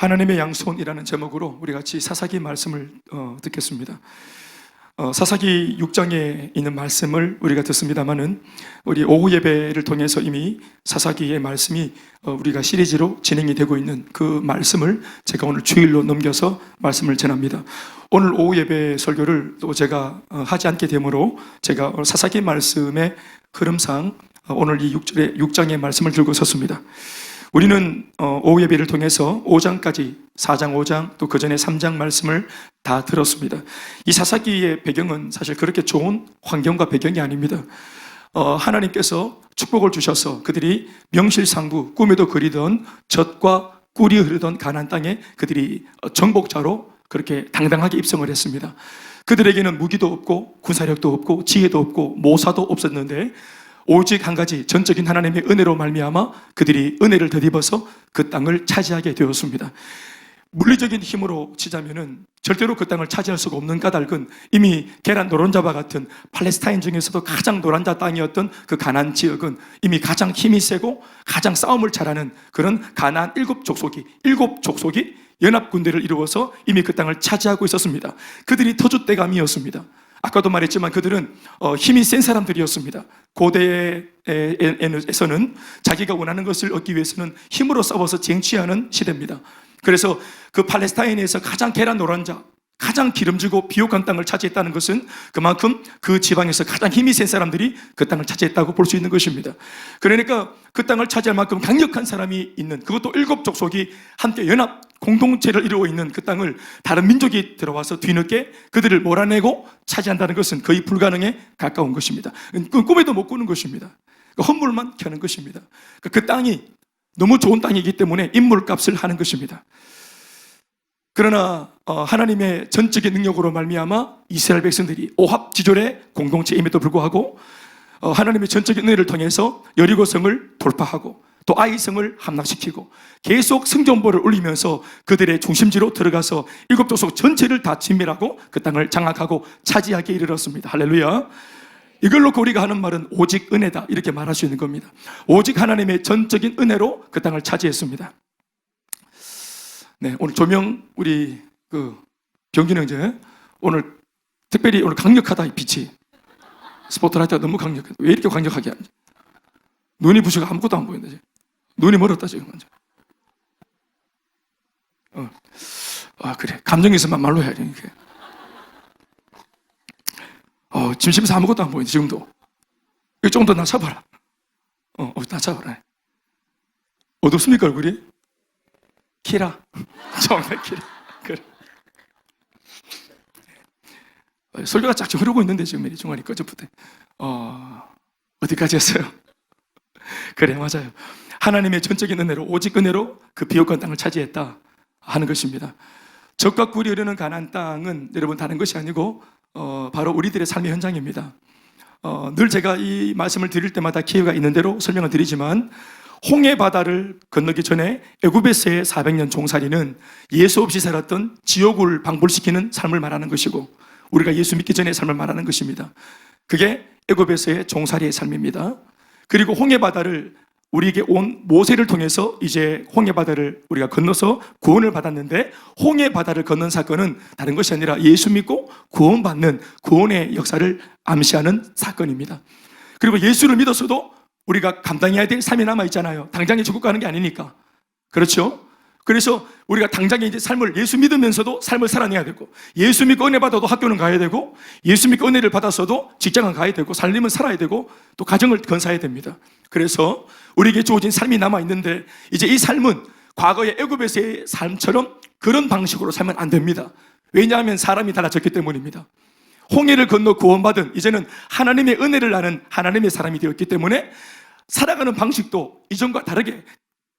하나님의 양손이라는 제목으로 우리 같이 사사기 말씀을 듣겠습니다. 사사기 6장에 있는 말씀을 우리가 듣습니다만은 우리 오후 예배를 통해서 이미 사사기의 말씀이 우리가 시리즈로 진행이 되고 있는 그 말씀을 제가 오늘 주일로 넘겨서 말씀을 전합니다. 오늘 오후 예배 설교를 또 제가 하지 않게 되므로 제가 사사기 말씀의 흐름상 오늘 이 6장의 말씀을 들고 섰습니다. 우리는 오후 예배를 통해서 5장까지 4장, 5장 또 그 전에 3장 말씀을 다 들었습니다. 이 사사기의 배경은 사실 그렇게 좋은 환경과 배경이 아닙니다. 하나님께서 축복을 주셔서 그들이 명실상부 꿈에도 그리던 젖과 꿀이 흐르던 가나안 땅에 그들이 정복자로 그렇게 당당하게 입성을 했습니다. 그들에게는 무기도 없고 군사력도 없고 지혜도 없고 모사도 없었는데 오직 한 가지 전적인 하나님의 은혜로 말미암아 그들이 은혜를 덧입어서 그 땅을 차지하게 되었습니다. 물리적인 힘으로 치자면은 절대로 그 땅을 차지할 수가 없는 까닭은 이미 계란 노른자와 같은 팔레스타인 중에서도 가장 노른자 땅이었던 그 가나안 지역은 이미 가장 힘이 세고 가장 싸움을 잘하는 그런 가나안 일곱 족속이 연합군대를 이루어서 이미 그 땅을 차지하고 있었습니다. 그들이 터줏대감이었습니다. 아까도 말했지만 그들은 힘이 센 사람들이었습니다. 고대에서는 자기가 원하는 것을 얻기 위해서는 힘으로 싸워서 쟁취하는 시대입니다. 그래서 그 팔레스타인에서 가장 계란 노른자, 가장 기름지고 비옥한 땅을 차지했다는 것은 그만큼 그 지방에서 가장 힘이 센 사람들이 그 땅을 차지했다고 볼 수 있는 것입니다. 그러니까 그 땅을 차지할 만큼 강력한 사람이 있는, 그것도 일곱 족속이 함께 연합 공동체를 이루고 있는 그 땅을 다른 민족이 들어와서 뒤늦게 그들을 몰아내고 차지한다는 것은 거의 불가능에 가까운 것입니다. 꿈에도 못 꾸는 것입니다. 헌물만 켜는 것입니다. 그 땅이 너무 좋은 땅이기 때문에 인물값을 하는 것입니다. 그러나 하나님의 전적인 능력으로 말미암아 이스라엘 백성들이 오합지졸의 공동체임에도 불구하고 하나님의 전적인 은혜를 통해서 여리고성을 돌파하고 또 아이성을 함락시키고 계속 성전보를 올리면서 그들의 중심지로 들어가서 일곱 족속 전체를 다 진멸하고 그 땅을 장악하고 차지하게 이르렀습니다. 할렐루야. 이걸 놓고 우리가 하는 말은 오직 은혜다 이렇게 말할 수 있는 겁니다. 오직 하나님의 전적인 은혜로 그 땅을 차지했습니다. 네, 오늘 조명 우리 병균 형제 오늘 특별히 오늘 강력하다 이 빛이 스포트라이트가 너무 강력해. 왜 이렇게 강력하게 하는지. 눈이 부셔가 아무것도 안 보인다. 눈이 멀었다 지금. 그래 감정에서만 말로 해야 돼. 심심해서 아무것도 안 보인다 지금도. 이거 좀 더 낮춰봐라. 낮춰봐라. 어둡습니까 얼굴이? 키라. 좀 더 키라. 그래. 설교가 쫙쫙 흐르고 있는데 지금 중간에 꺼져부터. 어디까지 했어요? 그래 맞아요. 하나님의 전적인 은혜로 오직 은혜로 그 비옥한 땅을 차지했다 하는 것입니다. 젖과 꿀이 흐르는 가나안 땅은 여러분 다른 것이 아니고 바로 우리들의 삶의 현장입니다. 늘 제가 이 말씀을 드릴 때마다 기회가 있는 대로 설명을 드리지만 홍해 바다를 건너기 전에 애굽에서의 400년 종살이는 예수 없이 살았던 지옥을 방불시키는 삶을 말하는 것이고 우리가 예수 믿기 전의 삶을 말하는 것입니다. 그게 애굽에서의 종살이의 삶입니다. 그리고 홍해 바다를 우리에게 온 모세를 통해서 이제 홍해 바다를 우리가 건너서 구원을 받았는데 홍해 바다를 건넌 사건은 다른 것이 아니라 예수 믿고 구원받는 구원의 역사를 암시하는 사건입니다. 그리고 예수를 믿었어도 우리가 감당해야 될 삶이 남아있잖아요. 당장에 죽고 가는 게 아니니까. 그렇죠? 그래서 우리가 당장에 이제 삶을 예수 믿으면서도 삶을 살아내야 되고 예수 믿고 은혜 받아도 학교는 가야 되고 예수 믿고 은혜를 받았어도 직장은 가야 되고 살림은 살아야 되고 또 가정을 건사해야 됩니다. 그래서 우리에게 주어진 삶이 남아있는데 이제 이 삶은 과거의 애굽에서의 삶처럼 그런 방식으로 살면 안 됩니다. 왜냐하면 사람이 달라졌기 때문입니다. 홍해를 건너 구원받은 이제는 하나님의 은혜를 아는 하나님의 사람이 되었기 때문에 살아가는 방식도 이전과 다르게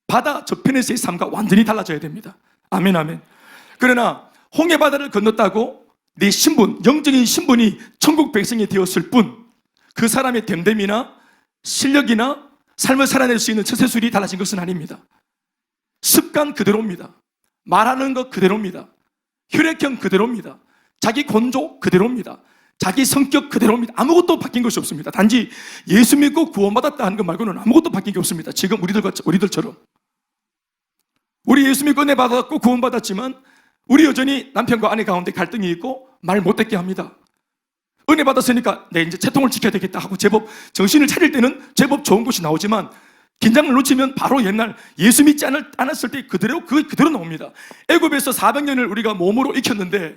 바다 저편에서의 삶과 완전히 달라져야 됩니다. 아멘 아멘. 그러나 홍해 바다를 건넜다고 내 신분, 영적인 신분이 천국 백성이 되었을 뿐 그 사람의 됨됨이나 실력이나 삶을 살아낼 수 있는 처세술이 달라진 것은 아닙니다. 습관 그대로입니다. 말하는 것 그대로입니다. 혈액형 그대로입니다. 자기 건조 그대로입니다. 자기 성격 그대로입니다. 아무것도 바뀐 것이 없습니다. 단지 예수 믿고 구원받았다 하는 것 말고는 아무것도 바뀐 게 없습니다. 지금 우리들처럼. 우리 예수 믿고 은혜 받았고 구원받았지만 우리 여전히 남편과 아내 가운데 갈등이 있고 말 못듣게 합니다. 은혜 받았으니까 내 이제 채통을 지켜야 되겠다 하고 제법 정신을 차릴 때는 제법 좋은 것이 나오지만 긴장을 놓치면 바로 옛날 예수 믿지 않았을 때 그대로 나옵니다. 애굽에서 400년을 우리가 몸으로 익혔는데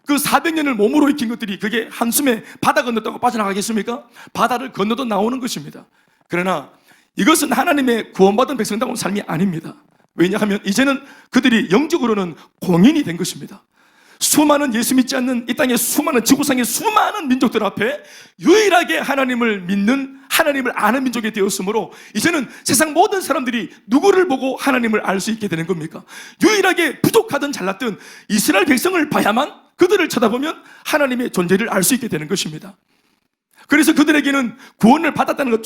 그 400년을 몸으로 익힌 것들이 그게 한숨에 바다 건넜다고 빠져나가겠습니까? 바다를 건너도 나오는 것입니다. 그러나 이것은 하나님의 구원받은 백성다운 삶이 아닙니다. 왜냐하면 이제는 그들이 영적으로는 공인이 된 것입니다. 수많은 예수 믿지 않는 이 땅의 수많은 지구상의 수많은 민족들 앞에 유일하게 하나님을 믿는, 하나님을 아는 민족이 되었으므로 이제는 세상 모든 사람들이 누구를 보고 하나님을 알 수 있게 되는 겁니까? 유일하게 부족하든 잘났든 이스라엘 백성을 봐야만 그들을 쳐다보면 하나님의 존재를 알 수 있게 되는 것입니다. 그래서 그들에게는 구원을 받았다는 것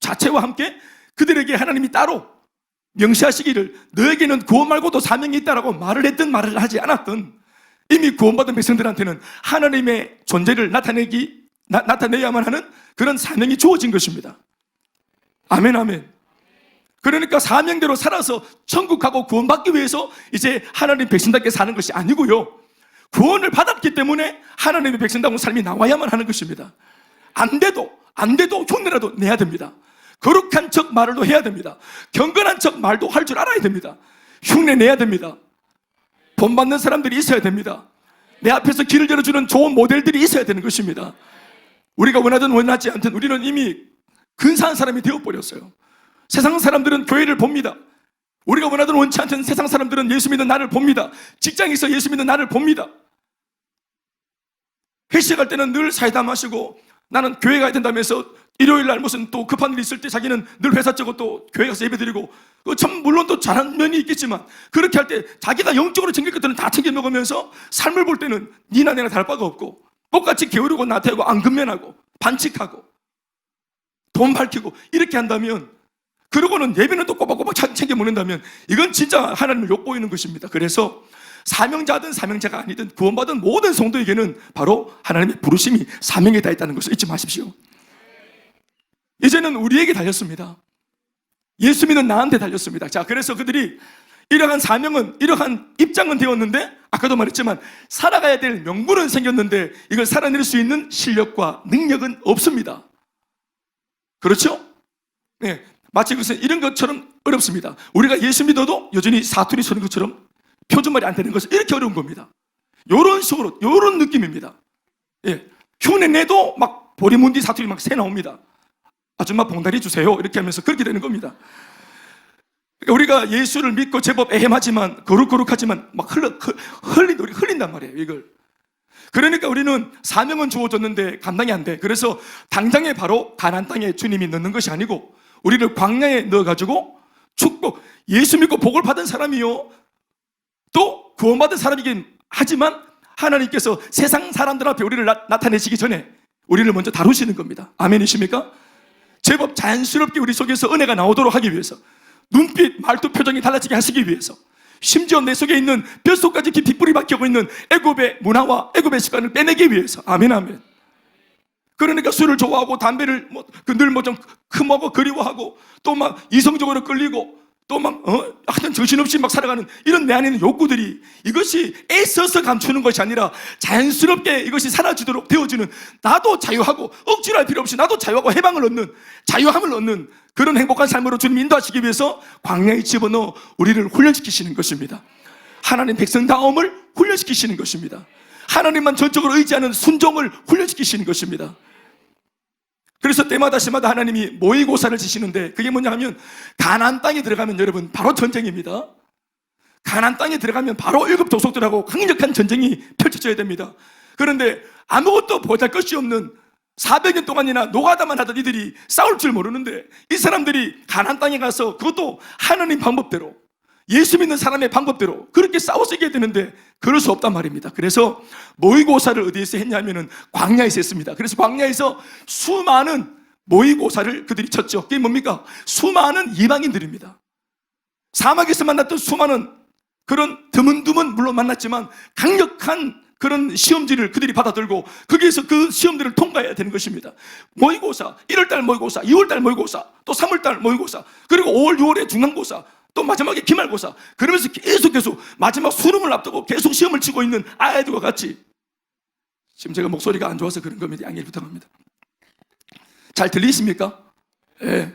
자체와 함께 그들에게 하나님이 따로 명시하시기를 너에게는 구원 말고도 사명이 있다라고 말을 했든 말을 하지 않았든 이미 구원받은 백성들한테는 하나님의 존재를 나타내야만 하는 그런 사명이 주어진 것입니다. 아멘, 아멘. 그러니까 사명대로 살아서 천국 가고 구원받기 위해서 이제 하나님 백성답게 사는 것이 아니고요. 구원을 받았기 때문에 하나님의 백성다운 삶이 나와야만 하는 것입니다. 안 돼도 흉내라도 내야 됩니다. 거룩한 척 말도 해야 됩니다. 경건한 척 말도 할 줄 알아야 됩니다. 흉내 내야 됩니다. 본받는 사람들이 있어야 됩니다. 내 앞에서 길을 열어주는 좋은 모델들이 있어야 되는 것입니다. 우리가 원하든 원하지 않든 우리는 이미 근사한 사람이 되어버렸어요. 세상 사람들은 교회를 봅니다. 우리가 원하든 원치 않든 세상 사람들은 예수 믿는 나를 봅니다. 직장에서 예수 믿는 나를 봅니다. 회식할 때는 늘 사이다 마시고 나는 교회 가야 된다면서 일요일 날 무슨 또 급한 일이 있을 때 자기는 늘 회사 째고 또 교회 가서 예배 드리고 참 물론 또 잘한 면이 있겠지만 그렇게 할 때 자기가 영적으로 챙길 것들은 다 챙겨 먹으면서 삶을 볼 때는 니나 내나 다를 바가 없고 똑같이 게으르고 나태하고 안근면하고 반칙하고 돈 밝히고 이렇게 한다면 그러고는 예배는 또 꼬박꼬박 챙겨 먹는다면 이건 진짜 하나님을 욕보이는 것입니다. 그래서 사명자든 사명자가 아니든 구원받은 모든 성도에게는 바로 하나님의 부르심이 사명에 다 있다는 것을 잊지 마십시오. 이제는 우리에게 달렸습니다. 예수 믿는 나한테 달렸습니다. 자, 그래서 그들이 이러한 사명은, 이러한 입장은 되었는데 아까도 말했지만 살아가야 될 명분은 생겼는데 이걸 살아낼 수 있는 실력과 능력은 없습니다. 그렇죠? 네, 마치 그것은 이런 것처럼 어렵습니다. 우리가 예수 믿어도 여전히 사투리 쓰는 것처럼 표준말이 안 되는 것은 이렇게 어려운 겁니다. 요런 식으로, 요런 느낌입니다. 예, 흉내 내도 막 보리문디 사투리 막 새 나옵니다. 아줌마 봉다리 주세요. 이렇게 하면서 그렇게 되는 겁니다. 그러니까 우리가 예수를 믿고 제법 애매하지만 거룩하지만 막 흘린단 말이에요. 이걸. 그러니까 우리는 사명은 주어졌는데 감당이 안 돼. 그래서 당장에 바로 가나안 땅에 주님이 넣는 것이 아니고 우리를 광야에 넣어가지고 축복, 예수 믿고 복을 받은 사람이요 또 구원받은 사람이긴 하지만 하나님께서 세상 사람들 앞에 우리를 나타내시기 전에 우리를 먼저 다루시는 겁니다. 아멘이십니까? 제법 자연스럽게 우리 속에서 은혜가 나오도록 하기 위해서 눈빛, 말투, 표정이 달라지게 하시기 위해서 심지어 내 속에 있는 뼛속까지 깊이 뿌리 박히고 있는 애굽의 문화와 애굽의 습관을 빼내기 위해서 아멘 아멘. 그러니까 술을 좋아하고 담배를 늘 좀 흠하고 그리워하고 또 막 이성적으로 끌리고 또 막 하여튼 정신없이 막 살아가는 이런 내 안에 있는 욕구들이 이것이 애써서 감추는 것이 아니라 자연스럽게 이것이 사라지도록 되어주는 나도 자유하고 억지로 할 필요 없이 나도 자유하고 해방을 얻는 자유함을 얻는 그런 행복한 삶으로 주님 인도하시기 위해서 광야에 집어넣어 우리를 훈련시키시는 것입니다. 하나님 백성다움을 훈련시키시는 것입니다. 하나님만 전적으로 의지하는 순종을 훈련시키시는 것입니다. 그래서 때마다 시마다 하나님이 모의고사를 지시는데 그게 뭐냐 하면 가나안 땅에 들어가면 여러분 바로 전쟁입니다. 가나안 땅에 들어가면 바로 일곱 족속들하고 강력한 전쟁이 펼쳐져야 됩니다. 그런데 아무것도 보잘것이 없는 400년 동안이나 노가다만 하던 이들이 싸울 줄 모르는데 이 사람들이 가나안 땅에 가서 그것도 하나님 방법대로 예수 믿는 사람의 방법대로 그렇게 싸워서 이겨야 되는데 그럴 수 없단 말입니다. 그래서 모의고사를 어디에서 했냐면은 광야에서 했습니다. 그래서 광야에서 수많은 모의고사를 그들이 쳤죠. 그게 뭡니까? 수많은 이방인들입니다. 사막에서 만났던 수많은 그런 드문드문 물론 만났지만 강력한 그런 시험지를 그들이 받아들고 거기에서 그 시험들을 통과해야 되는 것입니다. 모의고사, 1월달 모의고사, 2월달 모의고사, 또 3월달 모의고사, 그리고 5월, 6월에 중간고사, 또 마지막에 기말고사. 그러면서 계속 마지막 수능을 앞두고 계속 시험을 치고 있는 아이들과 같이. 지금 제가 목소리가 안 좋아서 그런 겁니다. 양해 부탁합니다. 잘 들리십니까? 예.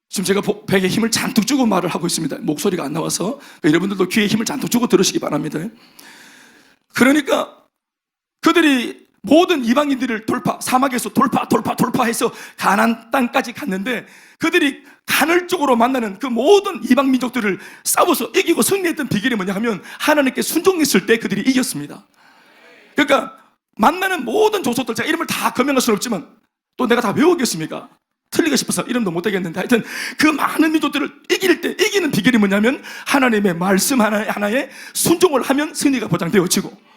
지금 제가 배에 힘을 잔뜩 주고 말을 하고 있습니다. 목소리가 안 나와서 여러분들도 귀에 힘을 잔뜩 주고 들으시기 바랍니다. 그러니까 그들이 모든 이방인들을 사막에서 돌파해서 가나안 땅까지 갔는데, 그들이 간헐적으로 만나는 그 모든 이방 민족들을 싸워서 이기고 승리했던 비결이 뭐냐 하면 하나님께 순종했을 때 그들이 이겼습니다. 그러니까 만나는 모든 족속들, 제가 이름을 다 거명할 수는 없지만 또 내가 다 외우겠습니까? 틀리고 싶어서 이름도 못 되겠는데, 하여튼 그 많은 민족들을 이길 때 이기는 비결이 뭐냐면 하나님의 말씀 하나에 순종을 하면 승리가 보장되어지고,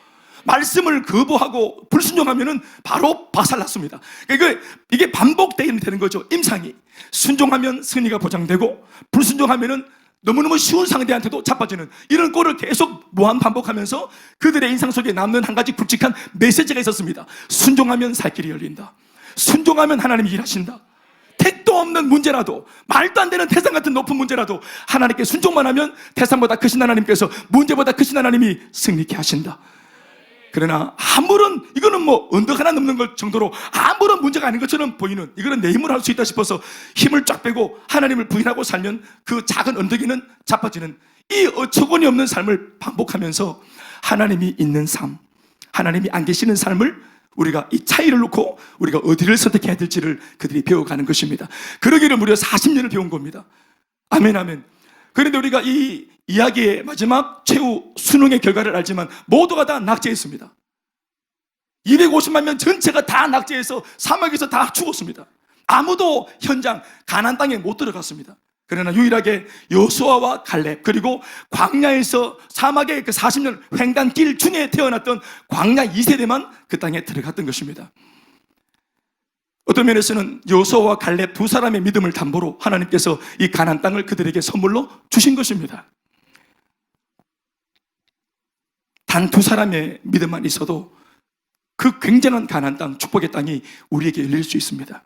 말씀을 거부하고 불순종하면은 바로 박살났습니다. 그러니까 이게 반복되면 되는 거죠. 임상이 순종하면 승리가 보장되고, 불순종하면은 너무너무 쉬운 상대한테도 자빠지는 이런 꼴을 계속 무한 반복하면서 그들의 인상 속에 남는 한 가지 굵직한 메시지가 있었습니다. 순종하면 살 길이 열린다. 순종하면 하나님이 일하신다. 택도 없는 문제라도, 말도 안 되는 태산 같은 높은 문제라도 하나님께 순종만 하면 태산보다 크신 하나님께서, 문제보다 크신 하나님이 승리케 하신다. 그러나 아무런, 이거는 뭐 언덕 하나 넘는 것 정도로 아무런 문제가 아닌 것처럼 보이는, 이거는 내 힘으로 할 수 있다 싶어서 힘을 쫙 빼고 하나님을 부인하고 살면 그 작은 언덕이는 자빠지는, 이 어처구니 없는 삶을 반복하면서 하나님이 있는 삶, 하나님이 안 계시는 삶을 우리가 이 차이를 놓고 우리가 어디를 선택해야 될지를 그들이 배워가는 것입니다. 그러기를 무려 40년을 배운 겁니다. 아멘, 아멘. 그런데 우리가 이 이야기의 마지막 최후 수능의 결과를 알지만 모두가 다 낙제했습니다. 250만 명 전체가 다 낙제해서 사막에서 다 죽었습니다. 아무도 현장 가나안 땅에 못 들어갔습니다. 그러나 유일하게 여호수아와 갈렙, 그리고 광야에서 사막의 그 40년 횡단길 중에 태어났던 광야 2세대만 그 땅에 들어갔던 것입니다. 어떤 면에서는 여호수아와 갈렙 두 사람의 믿음을 담보로 하나님께서 이 가나안 땅을 그들에게 선물로 주신 것입니다. 단 두 사람의 믿음만 있어도 그 굉장한 가나안 땅, 축복의 땅이 우리에게 열릴 수 있습니다.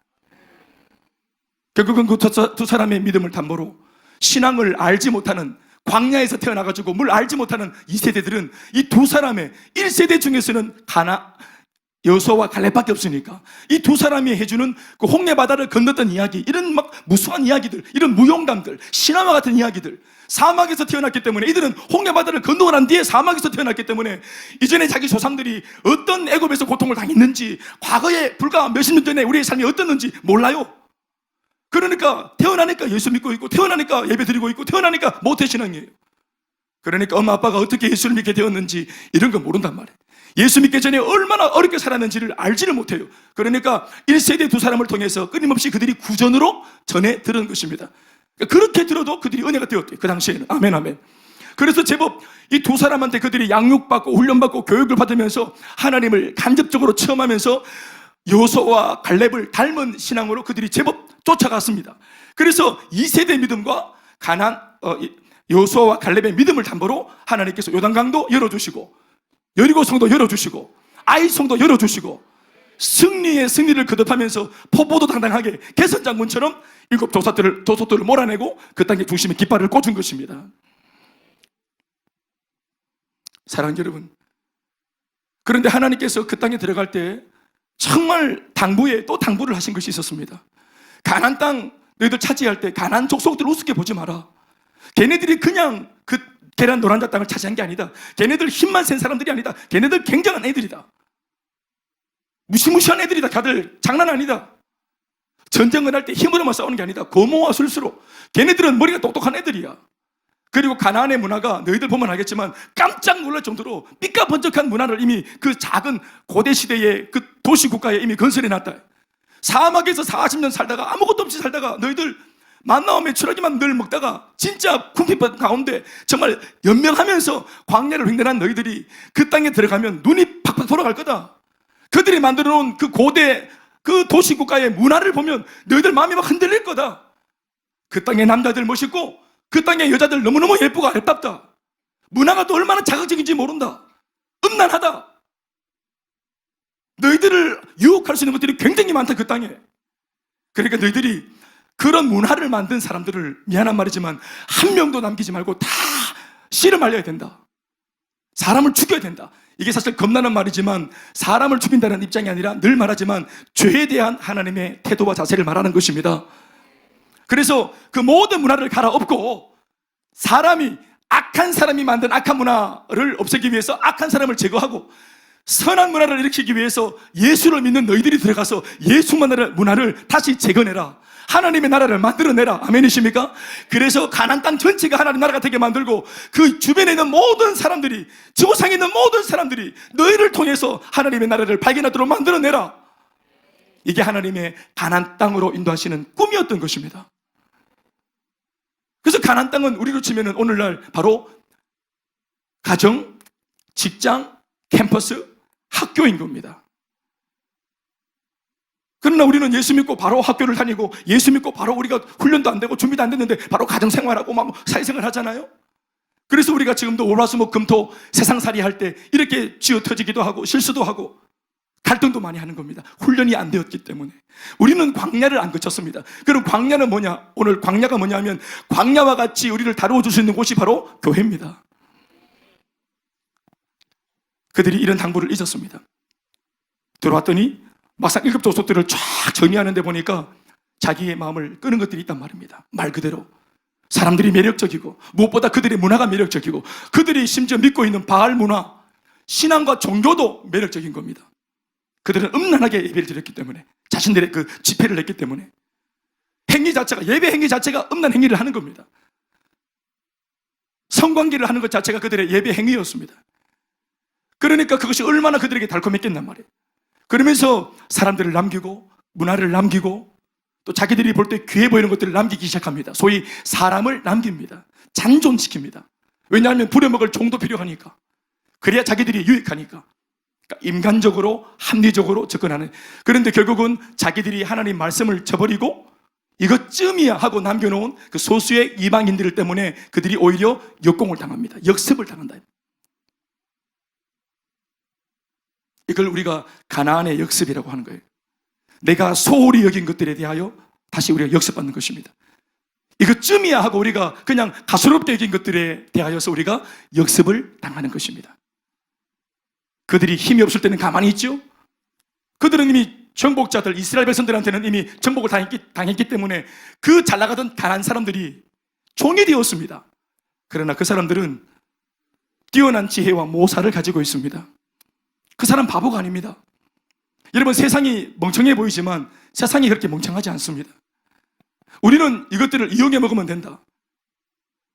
결국은 그 두 사람의 믿음을 담보로 신앙을 알지 못하는, 광야에서 태어나가지고 뭘 알지 못하는 2세대들은 이 두 사람의 1세대 중에서는 여호수아와 갈렙밖에 없으니까 이 두 사람이 해주는 그 홍해 바다를 건넜던 이야기, 이런 막 무수한 이야기들, 이런 무용담들, 신화와 같은 이야기들, 사막에서 태어났기 때문에, 이들은 홍해 바다를 건너고 난 뒤에 사막에서 태어났기 때문에 이전에 자기 조상들이 어떤 애굽에서 고통을 당했는지, 과거에 불과 몇십 년 전에 우리의 삶이 어땠는지 몰라요. 그러니까 태어나니까 예수 믿고 있고, 태어나니까 예배 드리고 있고, 태어나니까 모태신앙이에요. 그러니까 엄마 아빠가 어떻게 예수를 믿게 되었는지 이런 거 모른단 말이에요. 예수 믿기 전에 얼마나 어렵게 살았는지를 알지를 못해요. 그러니까 1세대 두 사람을 통해서 끊임없이 그들이 구전으로 전해 들은 것입니다. 그렇게 들어도 그들이 은혜가 되었대요, 그 당시에는. 아멘, 아멘. 그래서 제법 이 두 사람한테 그들이 양육받고 훈련받고 교육을 받으면서 하나님을 간접적으로 체험하면서 여호수아와 갈렙을 닮은 신앙으로 그들이 제법 쫓아갔습니다. 그래서 2세대 믿음과 여호수아와 갈렙의 믿음을 담보로 하나님께서 요단강도 열어주시고, 여리고 성도 열어주시고, 아이 성도 열어주시고, 승리의 승리를 거듭하면서 포보도 당당하게 개선장군처럼 7 도소들을 몰아내고 그 땅의 중심에 깃발을 꽂은 것입니다. 사랑하는 여러분, 그런데 하나님께서 그 땅에 들어갈 때 정말 당부에 또 당부를 하신 것이 있었습니다. 가나안 땅 너희들 차지할 때 가나안 족속들 우습게 보지 마라. 걔네들이 그냥 그 계란 노란자 땅을 차지한 게 아니다. 걔네들 힘만 센 사람들이 아니다. 걔네들 굉장한 애들이다. 무시무시한 애들이다. 다들 장난 아니다. 전쟁을 할 때 힘으로만 싸우는 게 아니다. 고모와 술수로. 걔네들은 머리가 똑똑한 애들이야. 그리고 가나안의 문화가 너희들 보면 알겠지만 깜짝 놀랄 정도로 삐까번쩍한 문화를 이미 그 작은 고대 시대의 그 도시국가에 이미 건설해놨다. 사막에서 40년 살다가 아무것도 없이 살다가 너희들 만나와 메추라기만 늘 먹다가 진짜 궁핍한 가운데 정말 연명하면서 광야를 횡단한 너희들이 그 땅에 들어가면 눈이 팍팍 돌아갈 거다. 그들이 만들어 놓은 그 고대 그 도시국가의 문화를 보면 너희들 마음이 막 흔들릴 거다. 그 땅의 남자들 멋있고 그 땅의 여자들 너무너무 예쁘고 아름답다. 문화가 또 얼마나 자극적인지 모른다. 음란하다. 너희들을 유혹할 수 있는 것들이 굉장히 많다, 그 땅에. 그러니까 너희들이 그런 문화를 만든 사람들을 미안한 말이지만 한 명도 남기지 말고 다 씨름말려야 된다. 사람을 죽여야 된다. 이게 사실 겁나는 말이지만 사람을 죽인다는 입장이 아니라 늘 말하지만 죄에 대한 하나님의 태도와 자세를 말하는 것입니다. 그래서 그 모든 문화를 갈아엎고 사람이 악한 사람이 만든 악한 문화를 없애기 위해서 악한 사람을 제거하고 선한 문화를 일으키기 위해서 예수를 믿는 너희들이 들어가서 예수 문화를 다시 재건해라. 하나님의 나라를 만들어내라. 아멘이십니까? 그래서 가나안 땅 전체가 하나님 나라가 되게 만들고 그 주변에 있는 모든 사람들이, 지구상에 있는 모든 사람들이 너희를 통해서 하나님의 나라를 발견하도록 만들어내라. 이게 하나님의 가나안 땅으로 인도하시는 꿈이었던 것입니다. 그래서 가나안 땅은 우리로 치면은 오늘날 바로 가정, 직장, 캠퍼스, 학교인 겁니다. 그러나 우리는 예수 믿고 바로 학교를 다니고 예수 믿고 바로 우리가 훈련도 안 되고 준비도 안 됐는데 바로 가정생활하고 막 사회생활 하잖아요. 그래서 우리가 지금도 월화수목금토 세상살이 할 때 이렇게 쥐어터지기도 하고 실수도 하고 갈등도 많이 하는 겁니다. 훈련이 안 되었기 때문에. 우리는 광야를 안 거쳤습니다. 그럼 광야는 뭐냐? 오늘 광야가 뭐냐면 광야와 같이 우리를 다루어 줄 수 있는 곳이 바로 교회입니다. 그들이 이런 당부를 잊었습니다. 들어왔더니 막상 1급 조속들을 쫙 정리하는 데 보니까 자기의 마음을 끄는 것들이 있단 말입니다. 말 그대로 사람들이 매력적이고 무엇보다 그들의 문화가 매력적이고 그들이 심지어 믿고 있는 바알 문화, 신앙과 종교도 매력적인 겁니다. 그들은 음란하게 예배를 드렸기 때문에, 자신들의 그 집회를 했기 때문에 행위 자체가, 예배 행위 자체가 음란 행위를 하는 겁니다. 성관계를 하는 것 자체가 그들의 예배 행위였습니다. 그러니까 그것이 얼마나 그들에게 달콤했겠단 말이에요. 그러면서 사람들을 남기고 문화를 남기고 또 자기들이 볼 때 귀해 보이는 것들을 남기기 시작합니다. 소위 사람을 남깁니다. 잔존시킵니다. 왜냐하면 부려먹을 종도 필요하니까. 그래야 자기들이 유익하니까. 그러니까 인간적으로 합리적으로 접근하는. 그런데 결국은 자기들이 하나님 말씀을 저버리고 이것쯤이야 하고 남겨놓은 그 소수의 이방인들 때문에 그들이 오히려 역공을 당합니다. 역습을 당한다. 이걸 우리가 가나안의 역습이라고 하는 거예요. 내가 소홀히 여긴 것들에 대하여 다시 우리가 역습받는 것입니다. 이것쯤이야 하고 우리가 그냥 가소롭게 여긴 것들에 대하여서 우리가 역습을 당하는 것입니다. 그들이 힘이 없을 때는 가만히 있죠. 그들은 이미 정복자들, 이스라엘 백성들한테는 이미 정복을 당했기 때문에 그 잘나가던 가나안 사람들이 종이 되었습니다. 그러나 그 사람들은 뛰어난 지혜와 모사를 가지고 있습니다. 그 사람 바보가 아닙니다. 여러분, 세상이 멍청해 보이지만 세상이 그렇게 멍청하지 않습니다. 우리는 이것들을 이용해 먹으면 된다.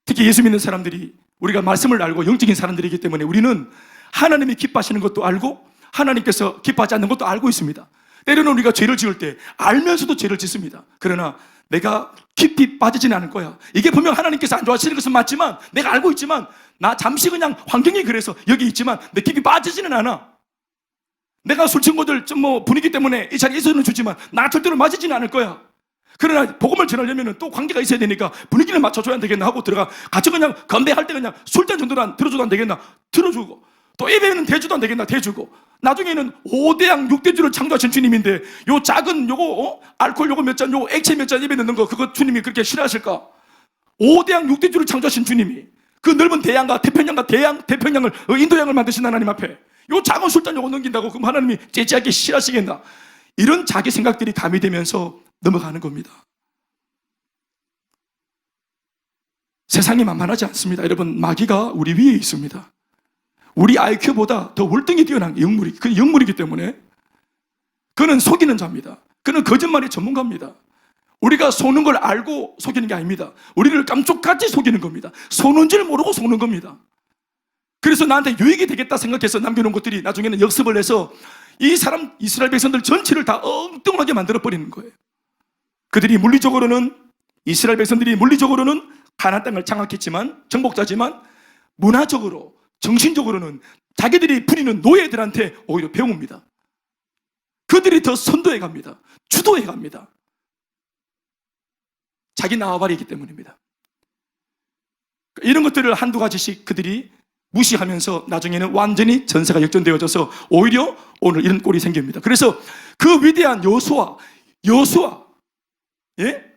특히 예수 믿는 사람들이, 우리가 말씀을 알고 영적인 사람들이기 때문에 우리는 하나님이 기뻐하시는 것도 알고 하나님께서 기뻐하지 않는 것도 알고 있습니다. 때로는 우리가 죄를 지을 때 알면서도 죄를 짓습니다. 그러나 내가 깊이 빠지지는 않을 거야. 이게 분명 하나님께서 안 좋아하시는 것은 맞지만, 내가 알고 있지만 나 잠시 그냥 환경이 그래서 여기 있지만 내 깊이 빠지지는 않아. 내가 술 친구들 좀 분위기 때문에 이 자리에 있어는 주지만 나 절대로 맞지는 않을 거야. 그러나 복음을 전하려면 또 관계가 있어야 되니까 분위기를 맞춰줘야 안 되겠나 하고 들어가. 같이 그냥 건배할 때 그냥 술잔 정도는 들어줘도 안 되겠나? 들어주고, 또 예배는 대주도 안 되겠나? 대주고. 나중에는 5대양 6대주를 창조하신 주님인데 요 작은 요거 알코올 요거 몇 잔, 요거 액체 몇 잔 입에 넣는 거 그거 주님이 그렇게 싫어하실까? 5대양 6대주를 창조하신 주님이 그 넓은 대양과 태평양과 태평양을 인도양을 만드신 하나님 앞에 요 작은 술잔 요거 넘긴다고 그럼 하나님이 째째하게 싫어하시겠나? 이런 자기 생각들이 가미되면서 넘어가는 겁니다. 세상이 만만하지 않습니다. 여러분, 마귀가 우리 위에 있습니다. 우리 IQ보다 더 월등히 뛰어난 그 영물이기 때문에 그는 속이는 자입니다. 그는 거짓말의 전문가입니다. 우리가 속는 걸 알고 속이는 게 아닙니다. 우리를 깜짝같이 속이는 겁니다. 속는 줄 모르고 속는 겁니다. 그래서 나한테 유익이 되겠다 생각해서 남겨놓은 것들이 나중에는 역습을 해서 이 사람 이스라엘 백성들 전체를 다 엉뚱하게 만들어버리는 거예요. 그들이 물리적으로는, 이스라엘 백성들이 물리적으로는 가나안 땅을 장악했지만, 정복자지만 문화적으로, 정신적으로는 자기들이 부리는 노예들한테 오히려 배웁니다. 그들이 더 선도해 갑니다. 주도해 갑니다. 자기 나와바리이기 때문입니다. 이런 것들을 한두 가지씩 그들이 무시하면서 나중에는 완전히 전세가 역전되어져서 오히려 오늘 이런 꼴이 생깁니다. 그래서 그 위대한 여호수아, 예?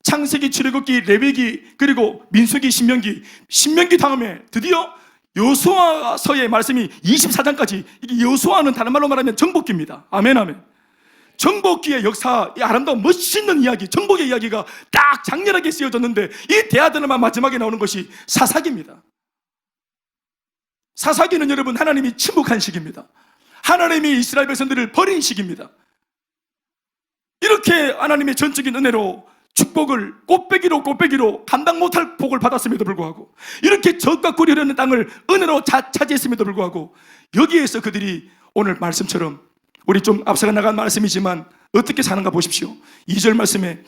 창세기, 출애굽기, 레위기, 그리고 민수기, 신명기 다음에 드디어 여호수아서의 말씀이 24장까지, 이게 여호수아는 다른 말로 말하면 정복기입니다. 아멘, 아멘. 정복기의 역사, 이 아름다운 멋있는 이야기, 정복의 이야기가 딱 장렬하게 쓰여졌는데, 이 대하드라마 마지막에 나오는 것이 사사기입니다. 사사기는 여러분, 하나님이 침묵한 시기입니다. 하나님이 이스라엘 백성들을 버린 시기입니다. 이렇게 하나님의 전적인 은혜로 축복을 꽃배기로 감당 못할 복을 받았음에도 불구하고, 이렇게 젖과 꿀이 흐르는 땅을 은혜로 차지했음에도 불구하고, 여기에서 그들이 오늘 말씀처럼, 우리 좀 앞서가 나간 말씀이지만 어떻게 사는가 보십시오. 2절 말씀에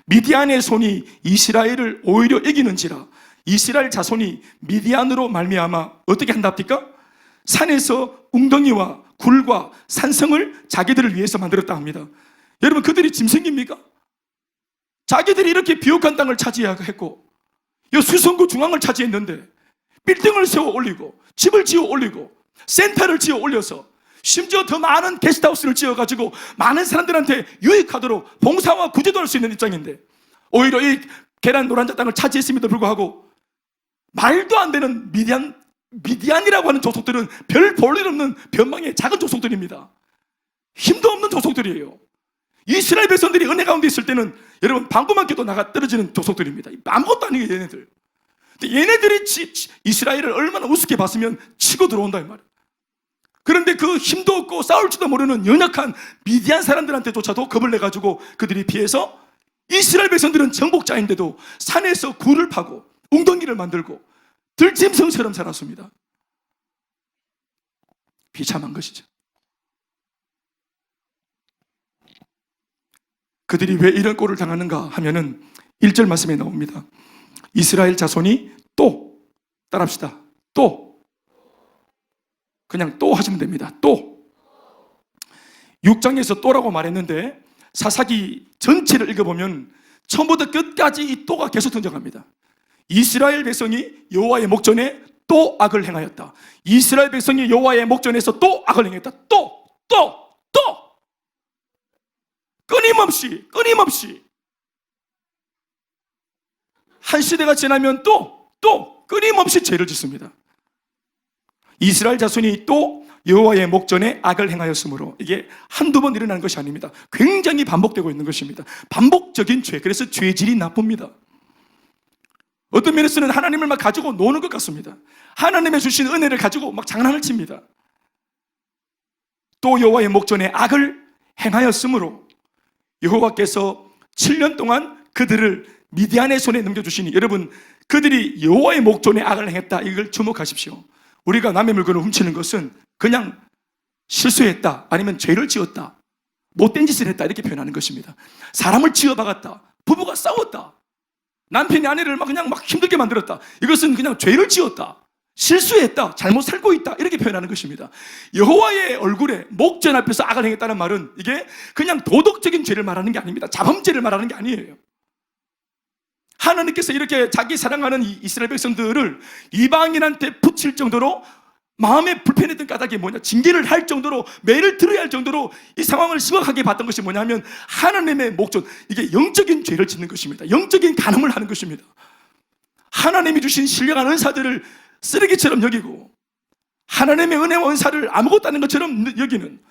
미디안의 손이 이스라엘을 오히려 이기는지라, 이스라엘 자손이 미디안으로 말미암아 어떻게 한답니까? 산에서 웅덩이와 굴과 산성을 자기들을 위해서 만들었다 합니다. 여러분, 그들이 짐승입니까? 자기들이 이렇게 비옥한 땅을 차지했고, 이 수성구 중앙을 차지했는데 빌딩을 세워 올리고, 집을 지어 올리고, 센터를 지어 올려서, 심지어 더 많은 게스트하우스를 지어가지고 많은 사람들한테 유익하도록 봉사와 구제도 할 수 있는 입장인데, 오히려 이 계란 노란자 땅을 차지했음에도 불구하고 말도 안 되는 미디안이라고 하는 족속들은 별 볼일 없는 변방의 작은 족속들입니다. 힘도 없는 족속들이에요. 이스라엘 백성들이 은혜 가운데 있을 때는 여러분, 방구만 껴도 나가 떨어지는 족속들입니다. 아무것도 아니에요, 얘네들. 근데 얘네들이 이스라엘을 얼마나 우습게 봤으면 치고 들어온다 이 말이에요. 그런데 그 힘도 없고 싸울지도 모르는 연약한 미디안 사람들한테조차도 겁을 내가지고 그들이 피해서, 이스라엘 백성들은 정복자인데도 산에서 굴을 파고 웅덩이를 만들고 들짐승처럼 살았습니다. 비참한 것이죠. 그들이 왜 이런 꼴을 당하는가 하면은 1절 말씀에 나옵니다. 이스라엘 자손이 또, 따라합시다. 그냥 또 하시면 됩니다. 또. 6장에서 또라고 말했는데 사사기 전체를 읽어보면 처음부터 끝까지 이 또가 계속 등장합니다. 이스라엘 백성이 여호와의 목전에 또 악을 행하였다. 이스라엘 백성이 여호와의 목전에서 또 악을 행했다. 또 끊임없이 한 시대가 지나면 또 끊임없이 죄를 짓습니다. 이스라엘 자손이 또 여호와의 목전에 악을 행하였으므로, 이게 한두 번 일어나는 것이 아닙니다. 굉장히 반복되고 있는 것입니다. 반복적인 죄. 그래서 죄질이 나쁩니다. 어떤 면에서는 하나님을 막 가지고 노는 것 같습니다. 하나님의 주신 은혜를 가지고 막 장난을 칩니다. 또 여호와의 목전에 악을 행하였으므로 여호와께서 7년 동안 그들을 미디안의 손에 넘겨주시니, 여러분, 그들이 여호와의 목전에 악을 행했다, 이걸 주목하십시오. 우리가 남의 물건을 훔치는 것은 그냥 실수했다, 아니면 죄를 지었다, 못된 짓을 했다, 이렇게 표현하는 것입니다. 사람을 지어박았다, 부부가 싸웠다, 남편이 아내를 그냥 힘들게 만들었다, 이것은 그냥 죄를 지었다, 실수했다, 잘못 살고 있다, 이렇게 표현하는 것입니다. 여호와의 얼굴에 목전 앞에서 악을 행했다는 말은 이게 그냥 도덕적인 죄를 말하는 게 아닙니다. 자범죄를 말하는 게 아니에요. 하나님께서 이렇게 자기 사랑하는 이스라엘 백성들을 이방인한테 붙일 정도로 마음에 불편했던 까닭이 뭐냐, 징계를 할 정도로, 매를 들어야 할 정도로 이 상황을 심각하게 봤던 것이 뭐냐면, 하나님의 목전, 이게 영적인 죄를 짓는 것입니다. 영적인 간음을 하는 것입니다. 하나님이 주신 신령한 은사들을 쓰레기처럼 여기고, 하나님의 은혜와 은사를 아무것도 아닌 것처럼 여기는,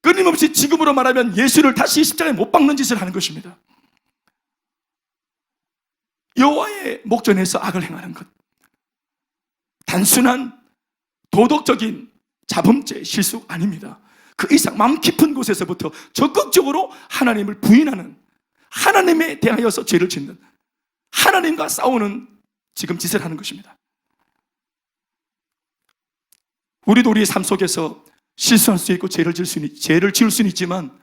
끊임없이 지금으로 말하면 예수를 다시 십자가에 못 박는 짓을 하는 것입니다. 여호와의 목전에서 악을 행하는 것, 단순한 도덕적인 자범죄, 실수 아닙니다. 그 이상 마음 깊은 곳에서부터 적극적으로 하나님을 부인하는, 하나님에 대하여서 죄를 짓는, 하나님과 싸우는 지금 짓을 하는 것입니다. 우리도 우리의 삶 속에서 실수할 수 있고 죄를 지을 수는 있지만,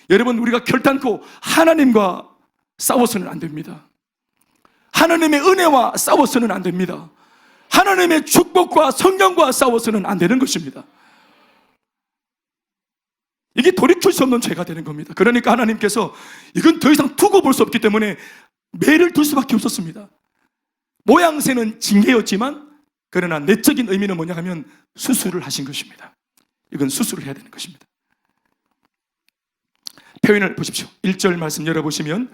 여러분, 우리가 결단코 하나님과 싸워서는 안 됩니다. 하나님의 은혜와 싸워서는 안 됩니다. 하나님의 축복과 성령과 싸워서는 안 되는 것입니다. 이게 돌이킬 수 없는 죄가 되는 겁니다. 그러니까 하나님께서 이건 더 이상 두고 볼 수 없기 때문에 매를 둘 수밖에 없었습니다. 모양새는 징계였지만, 그러나 내적인 의미는 뭐냐 하면 수술을 하신 것입니다. 이건 수술을 해야 되는 것입니다. 표현을 보십시오. 1절 말씀 열어보시면,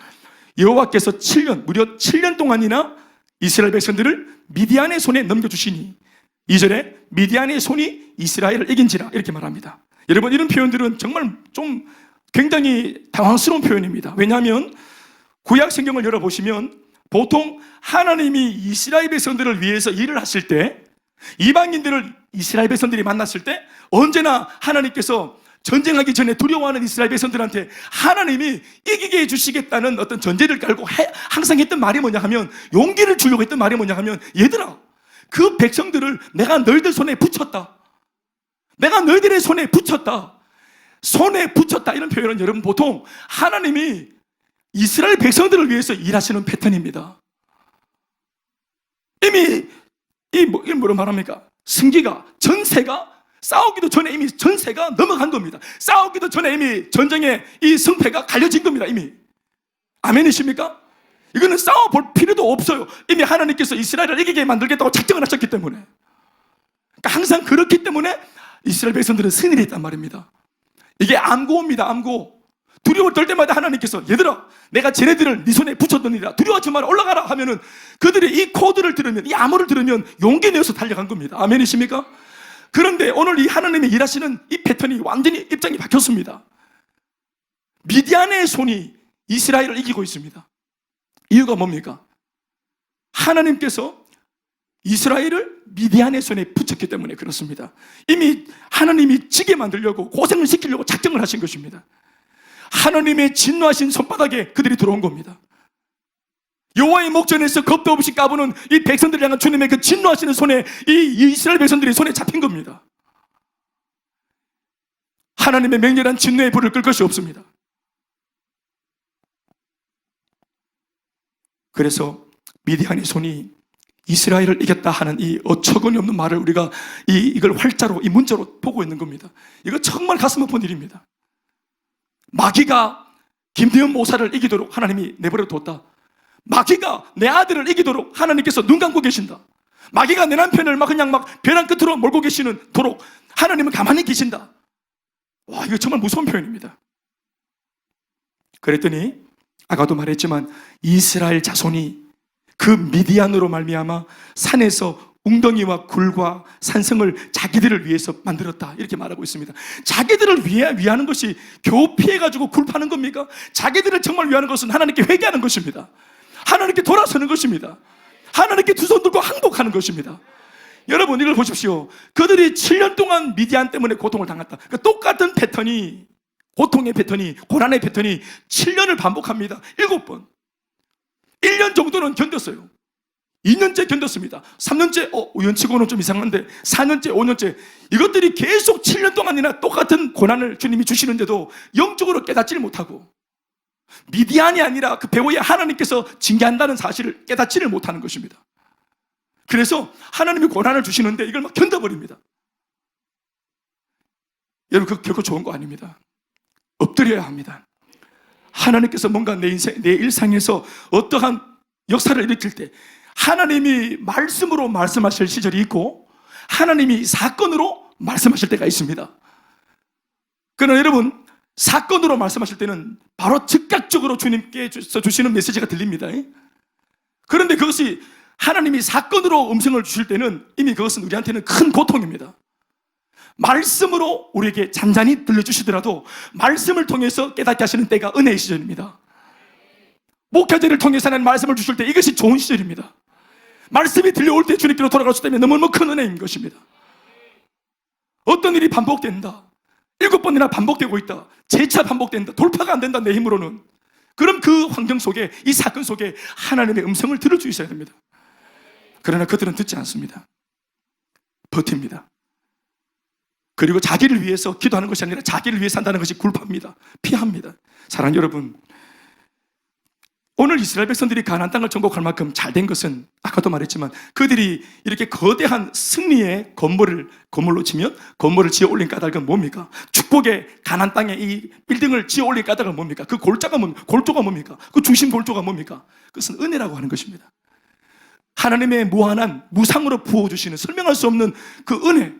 여호와께서 7년, 무려 7년 동안이나 이스라엘 백성들을 미디안의 손에 넘겨주시니 2절에 미디안의 손이 이스라엘을 이긴지라 이렇게 말합니다. 여러분, 이런 표현들은 정말 좀 굉장히 당황스러운 표현입니다. 왜냐하면 구약 성경을 열어보시면 보통 하나님이 이스라엘 백성들을 위해서 일을 하실 때, 이방인들을 이스라엘 백성들이 만났을 때 언제나 하나님께서 전쟁하기 전에 두려워하는 이스라엘 백성들한테 하나님이 이기게 해주시겠다는 어떤 전제를 깔고 항상 했던 말이 뭐냐 하면, 용기를 주려고 했던 말이 뭐냐 하면, 얘들아, 그 백성들을 내가 너희들 손에 붙였다. 내가 너희들의 손에 붙였다. 손에 붙였다. 이런 표현은 여러분 보통 하나님이 이스라엘 백성들을 위해서 일하시는 패턴입니다. 이미 이걸 뭐로 말합니까? 승기가, 전세가 싸우기도 전에 이미 전세가 넘어간 겁니다. 싸우기도 전에 이미 전쟁의 이 승패가 갈려진 겁니다. 이미. 아멘이십니까? 이거는 싸워볼 필요도 없어요. 이미 하나님께서 이스라엘을 이기게 만들겠다고 작정을 하셨기 때문에. 그러니까 항상 그렇기 때문에 이스라엘 백성들은 승리를 했단 말입니다. 이게 암고입니다. 암고. 두려워 떨 때마다 하나님께서 얘들아, 내가 쟤네들을 네 손에 붙였더니라, 두려워하지 마라, 올라가라 하면은 그들이 이 코드를 들으면, 이 암호를 들으면 용기 내어서 달려간 겁니다. 아멘이십니까? 그런데 오늘 이 하나님이 일하시는 이 패턴이 완전히 입장이 바뀌었습니다. 미디안의 손이 이스라엘을 이기고 있습니다. 이유가 뭡니까? 하나님께서 이스라엘을 미디안의 손에 붙였기 때문에 그렇습니다. 이미 하나님이 지게 만들려고, 고생을 시키려고 작정을 하신 것입니다. 하나님의 진노하신 손바닥에 그들이 들어온 겁니다. 여호와의 목전에서 겁도 없이 까부는 이 백성들을 향한 주님의 그 진노하시는 손에 이 이스라엘 백성들이 손에 잡힌 겁니다. 하나님의 맹렬한 진노의 불을 끌 것이 없습니다. 그래서 미디안의 손이 이스라엘을 이겼다 하는 이 어처구니 없는 말을 우리가 이걸 활자로, 이 문자로 보고 있는 겁니다. 이거 정말 가슴 아픈 일입니다. 마귀가 김대현 모사를 이기도록 하나님이 내버려 뒀다. 마귀가 내 아들을 이기도록 하나님께서 눈 감고 계신다. 마귀가 내 남편을 그냥 벼랑 끝으로 몰고 계시는 도록 하나님은 가만히 계신다. 와, 이거 정말 무서운 표현입니다. 그랬더니 아까도 말했지만 이스라엘 자손이 그 미디안으로 말미암아 산에서 웅덩이와 굴과 산성을 자기들을 위해서 만들었다, 이렇게 말하고 있습니다. 자기들을 위하는 것이 겨우 피해가지고 굴 파는 겁니까? 자기들을 정말 위하는 것은 하나님께 회개하는 것입니다. 하나님께 돌아서는 것입니다. 하나님께 두 손 들고 항복하는 것입니다. 여러분, 이걸 보십시오. 그들이 7년 동안 미디안 때문에 고통을 당했다. 그러니까 똑같은 패턴이, 고통의 패턴이, 고난의 패턴이 7년을 반복합니다. 7번. 1년 정도는 견뎠어요. 2년째 견뎠습니다. 3년째, 우연치고는 좀 이상한데 4년째, 5년째, 이것들이 계속 7년 동안이나 똑같은 고난을 주님이 주시는데도 영적으로 깨닫지를 못하고, 미디안이 아니라 그 배후에 하나님께서 징계한다는 사실을 깨닫지를 못하는 것입니다. 그래서 하나님이 고난을 주시는데 이걸 막 견뎌버립니다. 여러분, 그 결코 좋은 거 아닙니다. 엎드려야 합니다. 하나님께서 뭔가 내 일상에서 어떠한 역사를 일으킬 때 하나님이 말씀으로 말씀하실 시절이 있고 하나님이 사건으로 말씀하실 때가 있습니다. 그러나 여러분, 사건으로 말씀하실 때는 바로 즉각적으로 주님께 주시는 메시지가 들립니다. 그런데 그것이 하나님이 사건으로 음성을 주실 때는 이미 그것은 우리한테는 큰 고통입니다. 말씀으로 우리에게 잔잔히 들려주시더라도 말씀을 통해서 깨닫게 하시는 때가 은혜의 시절입니다. 목회자를 통해서 하나님 말씀을 주실 때 이것이 좋은 시절입니다. 말씀이 들려올 때 주님께로 돌아갈 수 있다면 너무너무 큰 은혜인 것입니다. 어떤 일이 반복된다, 7번이나 반복되고 있다, 재차 반복된다, 돌파가 안 된다 내 힘으로는, 그럼 그 환경 속에, 이 사건 속에 하나님의 음성을 들어주셔야 됩니다. 그러나 그들은 듣지 않습니다. 버팁니다. 그리고 자기를 위해서 기도하는 것이 아니라 자기를 위해 산다는 것이 굴파입니다. 피합니다. 사랑하는 여러분, 오늘 이스라엘 백성들이 가나안 땅을 정복할 만큼 잘된 것은 아까도 말했지만 그들이 이렇게 거대한 승리의 건물로 치면 건물을 지어 올린 까닭은 뭡니까? 축복의 가나안 땅에 이 빌딩을 지어 올린 까닭은 뭡니까? 그 골조가 뭡니까? 그 중심 골조가 뭡니까? 그것은 은혜라고 하는 것입니다. 하나님의 무한한 무상으로 부어주시는 설명할 수 없는 그 은혜.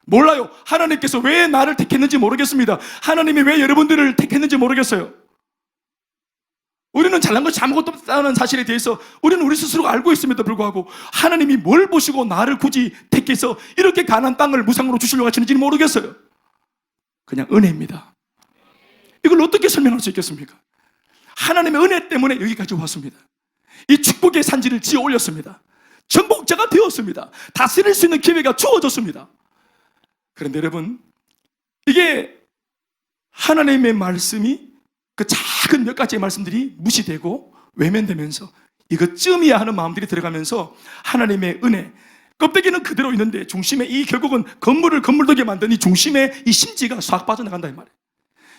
몰라요. 하나님께서 왜 나를 택했는지 모르겠습니다. 하나님이 왜 여러분들을 택했는지 모르겠어요. 우리는 잘난 것이 아무것도 없다는 사실에 대해서 우리는 우리 스스로가 알고 있음에도 불구하고 하나님이 뭘 보시고 나를 굳이 택해서 이렇게 가난안 땅을 무상으로 주시려고 하시는지는 모르겠어요. 그냥 은혜입니다. 이걸 어떻게 설명할 수 있겠습니까? 하나님의 은혜 때문에 여기까지 왔습니다. 이 축복의 산지를 지어 올렸습니다. 정복자가 되었습니다. 다스릴 수 있는 기회가 주어졌습니다. 그런데 여러분, 이게 하나님의 말씀이 그 작은 몇 가지의 말씀들이 무시되고 외면되면서 이것쯤이야 하는 마음들이 들어가면서 하나님의 은혜, 껍데기는 그대로 있는데 중심에 이 결국은 건물을 건물되게 만든 이 중심에 이 심지가 싹 빠져나간다 이 말이에요.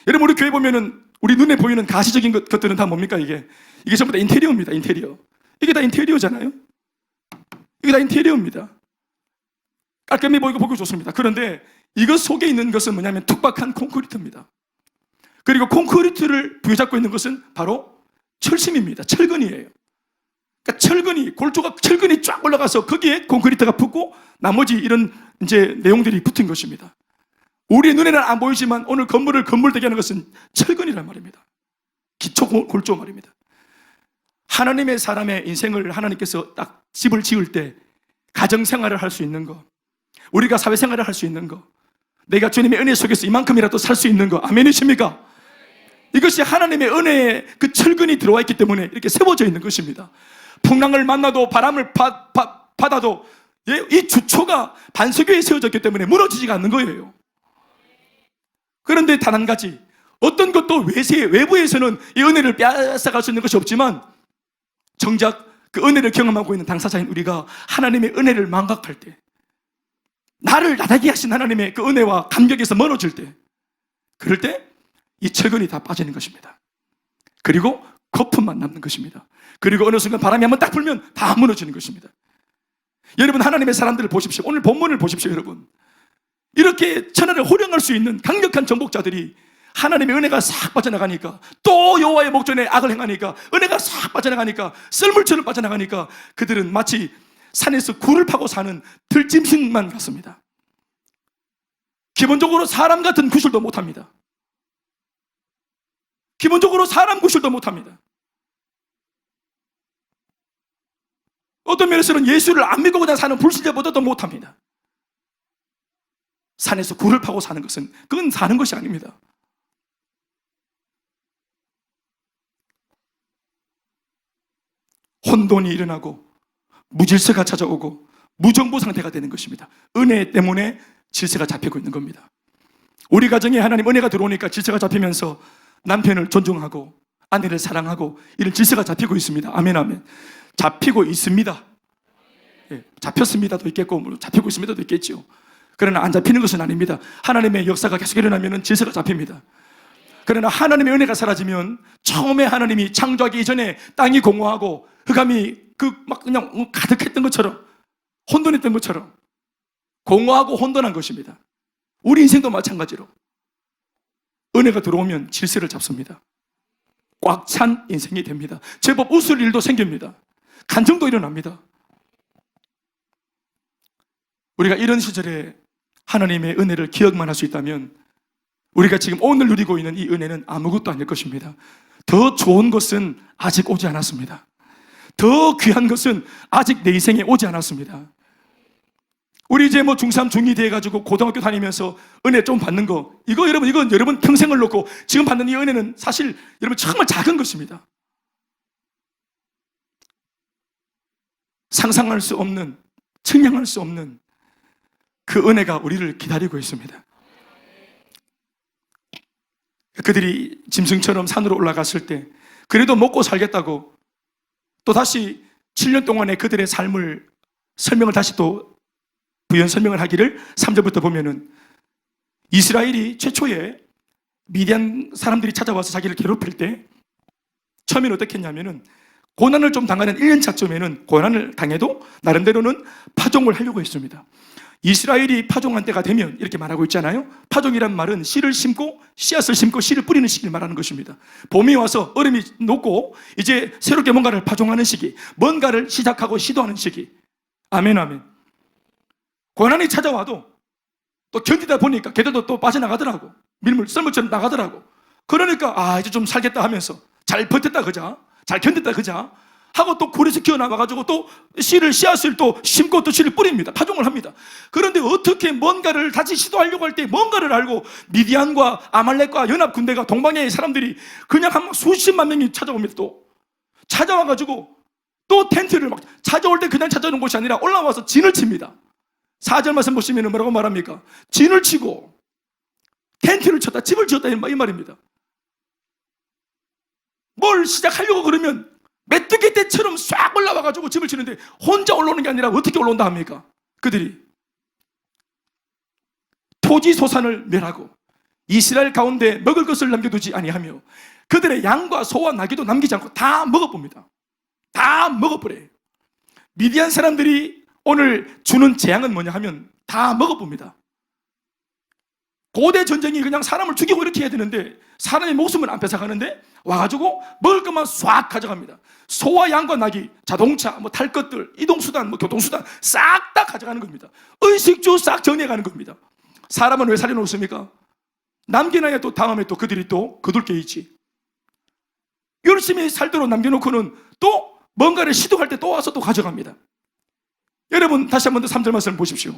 여러분, 우리 교회 보면은 우리 눈에 보이는 가시적인 것들은 다 뭡니까? 이게 전부 다 인테리어입니다. 인테리어. 이게 다 인테리어잖아요. 이게 다 인테리어입니다. 깔끔해 보이고 보기 좋습니다. 그런데 이것 속에 있는 것은 뭐냐면 툭박한 콘크리트입니다. 그리고 콘크리트를 부여잡고 있는 것은 바로 철심입니다. 철근이에요. 그러니까 철근이, 골조가 철근이 쫙 올라가서 거기에 콘크리트가 붙고 나머지 이런 이제 내용들이 붙은 것입니다. 우리 눈에는 안 보이지만 오늘 건물을 건물되게 하는 것은 철근이란 말입니다. 기초 골조 말입니다. 하나님의 사람의 인생을 하나님께서 딱 집을 지을 때 가정생활을 할 수 있는 거, 우리가 사회생활을 할 수 있는 거, 내가 주님의 은혜 속에서 이만큼이라도 살 수 있는 거, 아멘이십니까? 이것이 하나님의 은혜의 그 철근이 들어와 있기 때문에 이렇게 세워져 있는 것입니다. 풍랑을 만나도 바람을 받아도 이 주초가 반석 위에 세워졌기 때문에 무너지지가 않는 거예요. 그런데 단 한 가지, 어떤 것도 외부에서는 이 은혜를 빼앗아갈 수 있는 것이 없지만 정작 그 은혜를 경험하고 있는 당사자인 우리가 하나님의 은혜를 망각할 때, 나를 나다게 하신 하나님의 그 은혜와 감격에서 멀어질 때, 그럴 때 이 철근이 다 빠지는 것입니다. 그리고 거품만 남는 것입니다. 그리고 어느 순간 바람이 한번 딱 불면 다 무너지는 것입니다. 여러분, 하나님의 사람들을 보십시오. 오늘 본문을 보십시오. 여러분, 이렇게 천하를 호령할 수 있는 강력한 정복자들이 하나님의 은혜가 싹 빠져나가니까, 또 여호와의 목전에 악을 행하니까 은혜가 싹 빠져나가니까, 썰물처럼 빠져나가니까 그들은 마치 산에서 굴을 파고 사는 들짐승만 같습니다. 기본적으로 사람 같은 구실도 못합니다. 기본적으로 사람 구실도 못합니다. 어떤 면에서는 예수를 안 믿고 그냥 사는 불신자보다도 못합니다. 산에서 굴을 파고 사는 것은 그건 사는 것이 아닙니다. 혼돈이 일어나고 무질서가 찾아오고 무정부 상태가 되는 것입니다. 은혜 때문에 질서가 잡히고 있는 겁니다. 우리 가정에 하나님 은혜가 들어오니까 질서가 잡히면서 남편을 존중하고 아내를 사랑하고 이런 질서가 잡히고 있습니다. 아멘, 아멘. 잡히고 있습니다. 예, 잡혔습니다도 있겠고 잡히고 있습니다도 있겠죠. 그러나 안 잡히는 것은 아닙니다. 하나님의 역사가 계속 일어나면 질서가 잡힙니다. 그러나 하나님의 은혜가 사라지면 처음에 하나님이 창조하기 이전에 땅이 공허하고 흑암이 막 그냥 가득했던 것처럼, 혼돈했던 것처럼 공허하고 혼돈한 것입니다. 우리 인생도 마찬가지로 은혜가 들어오면 질서를 잡습니다. 꽉 찬 인생이 됩니다. 제법 웃을 일도 생깁니다. 간증도 일어납니다. 우리가 이런 시절에 하나님의 은혜를 기억만 할 수 있다면 우리가 지금 오늘 누리고 있는 이 은혜는 아무것도 아닐 것입니다. 더 좋은 것은 아직 오지 않았습니다. 더 귀한 것은 아직 내 인생에 오지 않았습니다. 우리 이제 중3, 중2 돼가지고 고등학교 다니면서 은혜 좀 받는 거, 이건 여러분 평생을 놓고 지금 받는 이 은혜는 사실 여러분 정말 작은 것입니다. 상상할 수 없는, 측량할 수 없는 그 은혜가 우리를 기다리고 있습니다. 그들이 짐승처럼 산으로 올라갔을 때 그래도 먹고 살겠다고 또 다시 7년 동안의 그들의 삶을 설명을 다시 또 부연 설명을 하기를 3절부터 보면은 이스라엘이 최초에 미디안 사람들이 찾아와서 자기를 괴롭힐 때 처음에는 어떻게 했냐면은 고난을 좀 당하는 1년차쯤에는 고난을 당해도 나름대로는 파종을 하려고 했습니다. 이스라엘이 파종한 때가 되면 이렇게 말하고 있잖아요. 파종이란 말은 씨를 심고 씨앗을 심고 씨를 뿌리는 시기를 말하는 것입니다. 봄이 와서 얼음이 녹고 이제 새롭게 뭔가를 파종하는 시기, 뭔가를 시작하고 시도하는 시기. 아멘, 아멘. 고난이 찾아와도 또 견디다 보니까 걔들도 또 빠져나가더라고. 밀물 썰물처럼 나가더라고. 그러니까 이제 좀 살겠다 하면서 잘 버텼다 그자. 잘 견뎠다 그자 하고 또 굴에서 기어나와가지고 또 씨앗을 또 심고 또 씨를 뿌립니다. 파종을 합니다. 그런데 어떻게 뭔가를 다시 시도하려고 할 때 뭔가를 알고 미디안과 아말렉과 연합 군대가 동방의 사람들이 그냥 한 수십만 명이 찾아옵니다. 또 찾아와가지고 또 텐트를 막 찾아올 때 그냥 찾아오는 곳이 아니라 올라와서 진을 칩니다. 4절 말씀 보시면 뭐라고 말합니까? 진을 치고 텐트를 쳤다, 집을 지었다 이 말입니다. 뭘 시작하려고 그러면 메뚜기 떼처럼 싹 올라와가지고 집을 치는데 혼자 올라오는 게 아니라 어떻게 올라온다 합니까? 그들이 토지 소산을 멸하고 이스라엘 가운데 먹을 것을 남겨두지 아니하며 그들의 양과 소와 나귀도 남기지 않고 다 먹어봅니다. 다 먹어버려요. 미디안 사람들이 오늘 주는 재앙은 뭐냐 하면 다 먹어봅니다. 고대 전쟁이 그냥 사람을 죽이고 이렇게 해야 되는데 사람의 목숨을 안 뺏어가는데 와가지고 먹을 것만 싹 가져갑니다. 소와 양과 나귀, 자동차, 탈 것들, 이동수단, 교통수단 싹 다 가져가는 겁니다. 의식주 싹 정리해가는 겁니다. 사람은 왜 살려놓습니까? 남겨놔야 또 다음에 또 그들이 또 거둘 게 있지. 열심히 살도록 남겨놓고는 또 뭔가를 시도할 때 또 와서 또 가져갑니다. 여러분 다시 한 번 더 3절 말씀을 보십시오.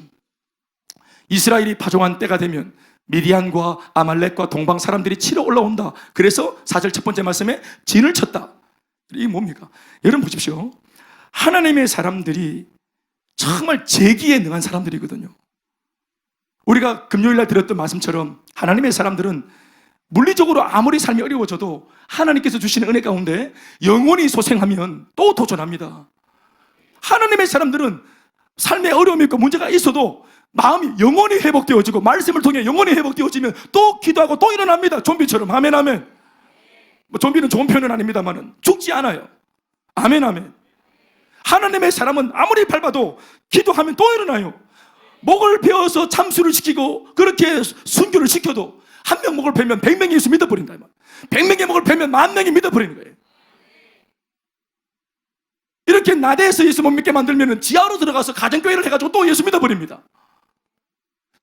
이스라엘이 파종한 때가 되면 미디안과 아말렉과 동방 사람들이 치러 올라온다. 그래서 4절 첫 번째 말씀에 진을 쳤다. 이게 뭡니까? 여러분 보십시오. 하나님의 사람들이 정말 재기에 능한 사람들이거든요. 우리가 금요일날 들었던 말씀처럼 하나님의 사람들은 물리적으로 아무리 삶이 어려워져도 하나님께서 주시는 은혜 가운데 영원히 소생하면 또 도전합니다. 하나님의 사람들은 삶에 어려움이 있고 문제가 있어도 마음이 영원히 회복되어지고 말씀을 통해 영원히 회복되어지면 또 기도하고 또 일어납니다. 좀비처럼. 아멘 아멘. 좀비는 좋은 표현은 아닙니다만 죽지 않아요. 아멘 아멘. 하나님의 사람은 아무리 밟아도 기도하면 또 일어나요. 목을 베어서 참수를 시키고 그렇게 순교를 시켜도 한 명 목을 베면 100명이 예수 믿어버린다. 100명의 목을 베면 10,000명이 믿어버리는 거예요. 이렇게 나대에서 예수 못 믿게 만들면 지하로 들어가서 가정교회를 해가지고 또 예수 믿어버립니다.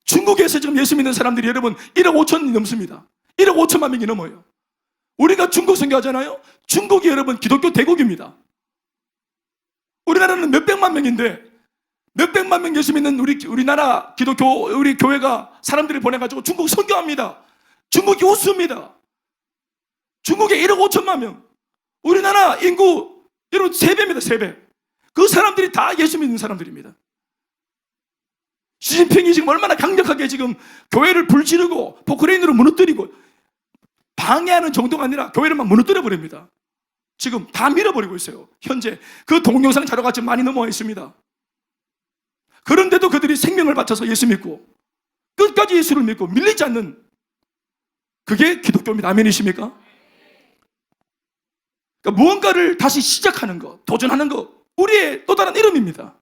중국에서 지금 예수 믿는 사람들이 여러분 1억 5천이 넘습니다. 1억 5천만 명이 넘어요. 우리가 중국 선교하잖아요. 중국이 여러분 기독교 대국입니다. 우리나라는 몇백만 명인데 몇백만 명 예수 믿는 우리나라 기독교 우리 교회가 사람들을 보내가지고 중국 선교합니다. 중국이 우수입니다. 중국에 1억 5천만 명. 우리나라 인구 여러분 3배입니다. 3배. 그 사람들이 다 예수 믿는 사람들입니다. 시진핑이 지금 얼마나 강력하게 지금 교회를 불지르고 포크레인으로 무너뜨리고 방해하는 정도가 아니라 교회를 막 무너뜨려 버립니다. 지금 다 밀어버리고 있어요. 현재 그 동영상 자료가 지금 많이 넘어와 있습니다. 그런데도 그들이 생명을 바쳐서 예수 믿고 끝까지 예수를 믿고 밀리지 않는 그게 기독교입니다. 아멘이십니까? 그러니까 무언가를 다시 시작하는 것, 도전하는 것, 우리의 또 다른 이름입니다.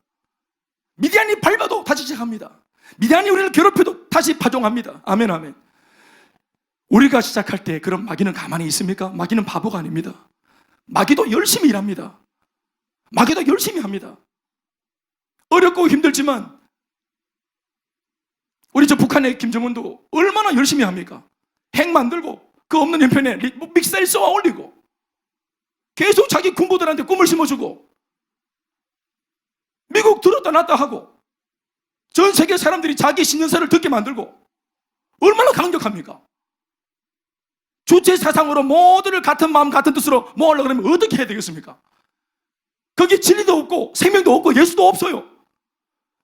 미디안이 밟아도 다시 시작합니다. 미디안이 우리를 괴롭혀도 다시 파종합니다. 아멘 아멘. 우리가 시작할 때 그럼 마귀는 가만히 있습니까? 마귀는 바보가 아닙니다. 마귀도 열심히 일합니다. 마귀도 열심히 합니다. 어렵고 힘들지만 우리 저 북한의 김정은도 얼마나 열심히 합니까? 핵 만들고 그 없는 형편에 믹사일 쏘아 올리고 계속 자기 군부들한테 꿈을 심어주고 미국 들었다 놨다 하고 전 세계 사람들이 자기 신년사를 듣게 만들고 얼마나 강력합니까? 주체 사상으로 모두를 같은 마음 같은 뜻으로 모으려고 그러면 어떻게 해야 되겠습니까? 거기 진리도 없고 생명도 없고 예수도 없어요.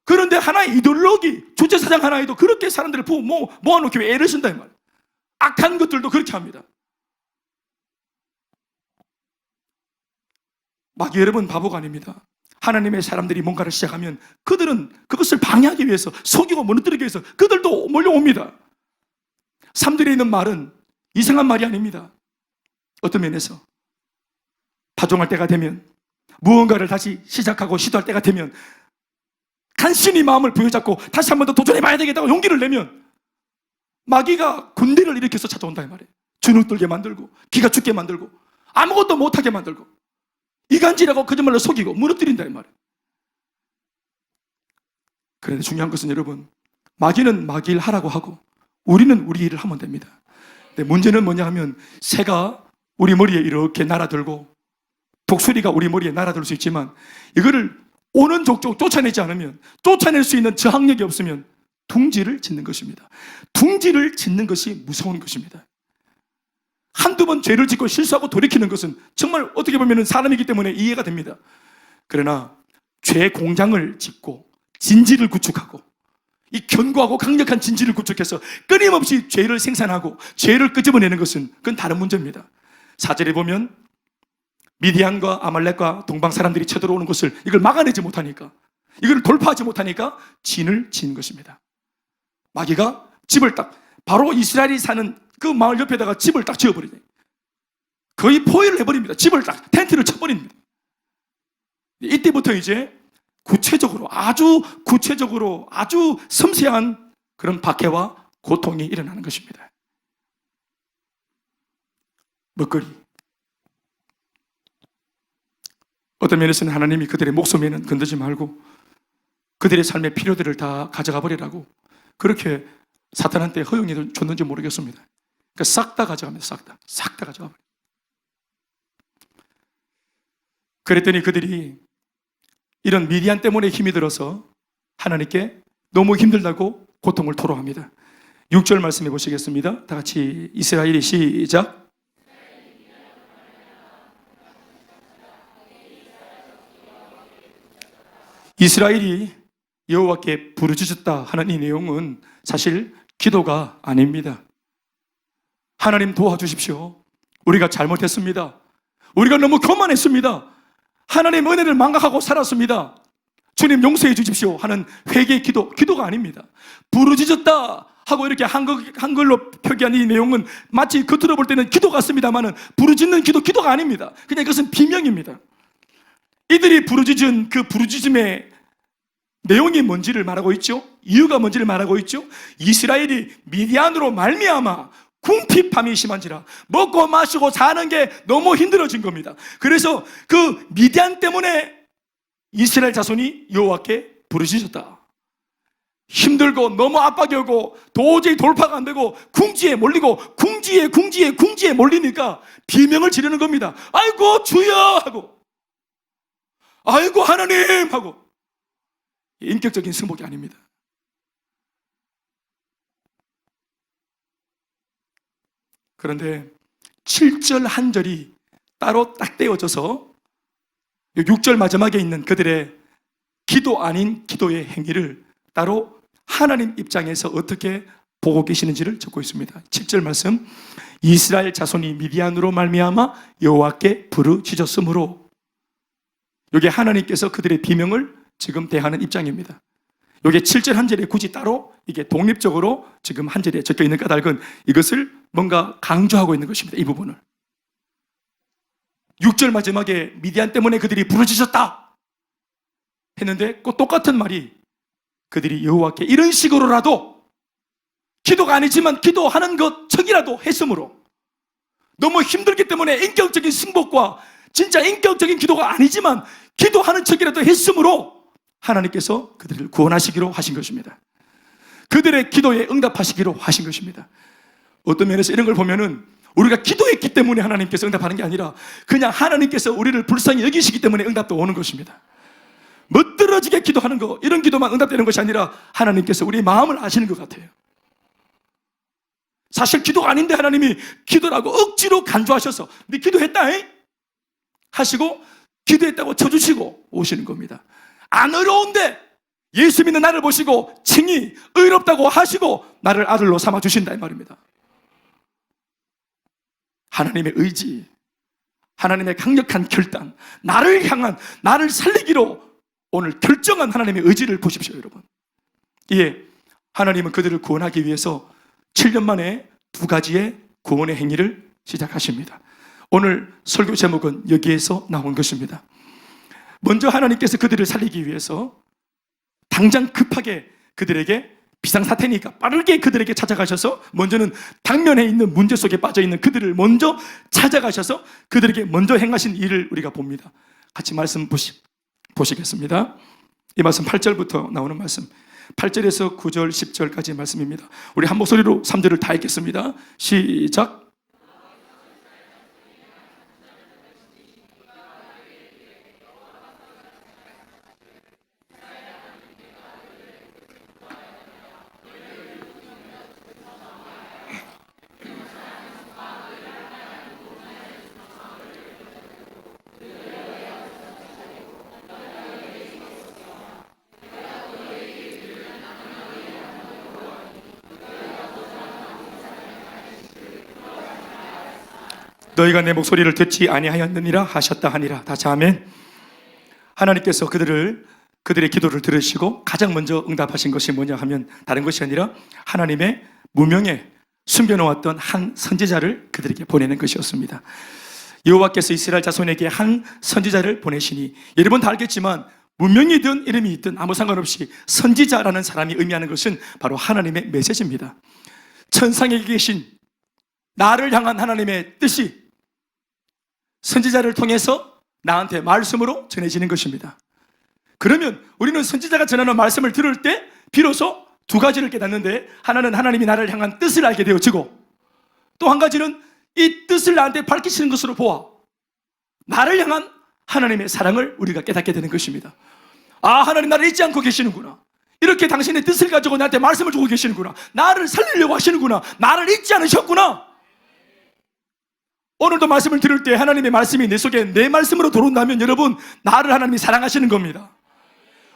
그런데 하나의 이데올로기, 주체 사상 하나에도 그렇게 사람들을 모아놓기 위해 애를 쓴다 이 말이에요. 악한 것들도 그렇게 합니다. 마귀 여러분 바보가 아닙니다. 하나님의 사람들이 뭔가를 시작하면 그들은 그것을 방해하기 위해서 속이고 무너뜨리기 위해서 그들도 몰려옵니다. 3절에 있는 말은 이상한 말이 아닙니다. 어떤 면에서 파종할 때가 되면 무언가를 다시 시작하고 시도할 때가 되면 간신히 마음을 부여잡고 다시 한 번 더 도전해봐야 되겠다고 용기를 내면 마귀가 군대를 일으켜서 찾아온다 이 말이에요. 주눅들게 만들고 기가 죽게 만들고 아무것도 못하게 만들고 이간질하고 거짓말로 속이고 무너뜨린다 이 말이에요. 그런데 중요한 것은 여러분 마귀는 마귀 일 하라고 하고 우리는 우리 일을 하면 됩니다. 근데 문제는 뭐냐 하면 새가 우리 머리에 이렇게 날아들고 독수리가 우리 머리에 날아들 수 있지만 이거를 오는 족족 쫓아내지 않으면, 쫓아낼 수 있는 저항력이 없으면 둥지를 짓는 것입니다. 둥지를 짓는 것이 무서운 것입니다. 한두 번 죄를 짓고 실수하고 돌이키는 것은 정말 어떻게 보면 사람이기 때문에 이해가 됩니다. 그러나 죄 공장을 짓고 진지를 구축하고, 이 견고하고 강력한 진지를 구축해서 끊임없이 죄를 생산하고 죄를 끄집어내는 것은 그건 다른 문제입니다. 4절에 보면 미디안과 아말렉과 동방 사람들이 쳐들어오는 것을 이걸 막아내지 못하니까, 이걸 돌파하지 못하니까 진을 지은 것입니다. 마귀가 집을 딱, 바로 이스라엘이 사는 그 마을 옆에다가 집을 딱 지어버리네. 거의 포위를 해버립니다. 집을 딱 텐트를 쳐버립니다. 이때부터 이제 구체적으로, 아주 구체적으로 아주 섬세한 그런 박해와 고통이 일어나는 것입니다. 먹거리. 어떤 면에서는 하나님이 그들의 목숨에는 건드지 말고 그들의 삶의 필요들을 다 가져가 버리라고 그렇게 사탄한테 허용해 줬는지 모르겠습니다. 그러니까 싹 다 가져갑니다. 싹 다 가져가 버려요. 그랬더니 그들이 이런 미디안 때문에 힘이 들어서 하나님께 너무 힘들다고 고통을 토로합니다. 6절 말씀해 보시겠습니다. 다 같이 이스라엘이 시작. 이스라엘이 여호와께 부르짖었다 하는 이 내용은 사실 기도가 아닙니다. 하나님 도와주십시오. 우리가 잘못했습니다. 우리가 너무 교만했습니다. 하나님 은혜를 망각하고 살았습니다. 주님 용서해 주십시오 하는 회개의 기도가 아닙니다. 부르짖었다 하고 이렇게 한글로 표기한 이 내용은 마치 겉으로 볼 때는 기도 같습니다만은 부르짖는 기도가 아닙니다. 그냥 이것은 비명입니다. 이들이 부르짖은 그 부르짖음의 내용이 뭔지를 말하고 있죠. 이유가 뭔지를 말하고 있죠. 이스라엘이 미디안으로 말미암아 궁핍함이 심한지라, 먹고 마시고 사는 게 너무 힘들어진 겁니다. 그래서 그 미디안 때문에 이스라엘 자손이 여호와께 부르짖었다. 힘들고 너무 압박이 오고 도저히 돌파가 안 되고 궁지에 몰리고 궁지에 몰리니까 비명을 지르는 겁니다. 아이고 주여 하고, 아이고 하나님 하고. 인격적인 승복이 아닙니다. 그런데 7절 한 절이 따로 딱 떼어져서 6절 마지막에 있는 그들의 기도 아닌 기도의 행위를 따로 하나님 입장에서 어떻게 보고 계시는지를 적고 있습니다. 7절 말씀, 이스라엘 자손이 미디안으로 말미암아 여호와께 부르짖었으므로. 이게 하나님께서 그들의 비명을 지금 대하는 입장입니다. 이게 7절 한 절에 굳이 따로 이게 독립적으로 지금 한 절에 적혀 있는 까닭은 이것을 뭔가 강조하고 있는 것입니다. 이 부분을. 6절 마지막에 미디안 때문에 그들이 부르짖었다 했는데 그 똑같은 말이 그들이 여호와께 이런 식으로라도, 기도가 아니지만 기도하는 것 척이라도 했으므로, 너무 힘들기 때문에 인격적인 승복과 진짜 인격적인 기도가 아니지만 기도하는 척이라도 했으므로 하나님께서 그들을 구원하시기로 하신 것입니다. 그들의 기도에 응답하시기로 하신 것입니다. 어떤 면에서 이런 걸 보면은 우리가 기도했기 때문에 하나님께서 응답하는 게 아니라 그냥 하나님께서 우리를 불쌍히 여기시기 때문에 응답도 오는 것입니다. 멋들어지게 기도하는 거, 이런 기도만 응답되는 것이 아니라 하나님께서 우리의 마음을 아시는 것 같아요. 사실 기도가 아닌데 하나님이 기도라고 억지로 간주하셔서 네 기도했다 하시고 기도했다고 쳐주시고 오시는 겁니다. 안 의로운데 예수 믿는 나를 보시고 칭히 의롭다고 하시고 나를 아들로 삼아 주신다 이 말입니다. 하나님의 의지, 하나님의 강력한 결단, 나를 향한, 나를 살리기로 오늘 결정한 하나님의 의지를 보십시오, 여러분. 예, 하나님은 그들을 구원하기 위해서 7년 만에 2가지의 구원의 행위를 시작하십니다. 오늘 설교 제목은 여기에서 나온 것입니다. 먼저 하나님께서 그들을 살리기 위해서 당장 급하게 그들에게 비상사태니까 빠르게 그들에게 찾아가셔서, 먼저는 당면에 있는 문제 속에 빠져있는 그들을 먼저 찾아가셔서 그들에게 먼저 행하신 일을 우리가 봅니다. 같이 말씀 보시겠습니다. 이 말씀 8절부터 나오는 말씀, 8절에서 9절 10절까지의 말씀입니다. 우리 한 목소리로 3절을 다 읽겠습니다. 시작. 너희가 내 목소리를 듣지 아니하였느니라 하셨다 하니라. 다시 아멘. 하나님께서 그들의 기도를 들으시고 가장 먼저 응답하신 것이 뭐냐 하면 다른 것이 아니라 하나님의 무명에 숨겨놓았던 한 선지자를 그들에게 보내는 것이었습니다. 여호와께서 이스라엘 자손에게 한 선지자를 보내시니, 여러분 다 알겠지만 무명이든 이름이 있든 아무 상관없이 선지자라는 사람이 의미하는 것은 바로 하나님의 메시지입니다. 천상에 계신 나를 향한 하나님의 뜻이 선지자를 통해서 나한테 말씀으로 전해지는 것입니다. 그러면 우리는 선지자가 전하는 말씀을 들을 때 비로소 두 가지를 깨닫는데, 하나는 하나님이 나를 향한 뜻을 알게 되어지고, 또 한 가지는 이 뜻을 나한테 밝히시는 것으로 보아 나를 향한 하나님의 사랑을 우리가 깨닫게 되는 것입니다. 아, 하나님 나를 잊지 않고 계시는구나. 이렇게 당신의 뜻을 가지고 나한테 말씀을 주고 계시는구나. 나를 살리려고 하시는구나. 나를 잊지 않으셨구나. 오늘도 말씀을 들을 때 하나님의 말씀이 내 속에 내 말씀으로 들어온다면 여러분, 나를 하나님이 사랑하시는 겁니다.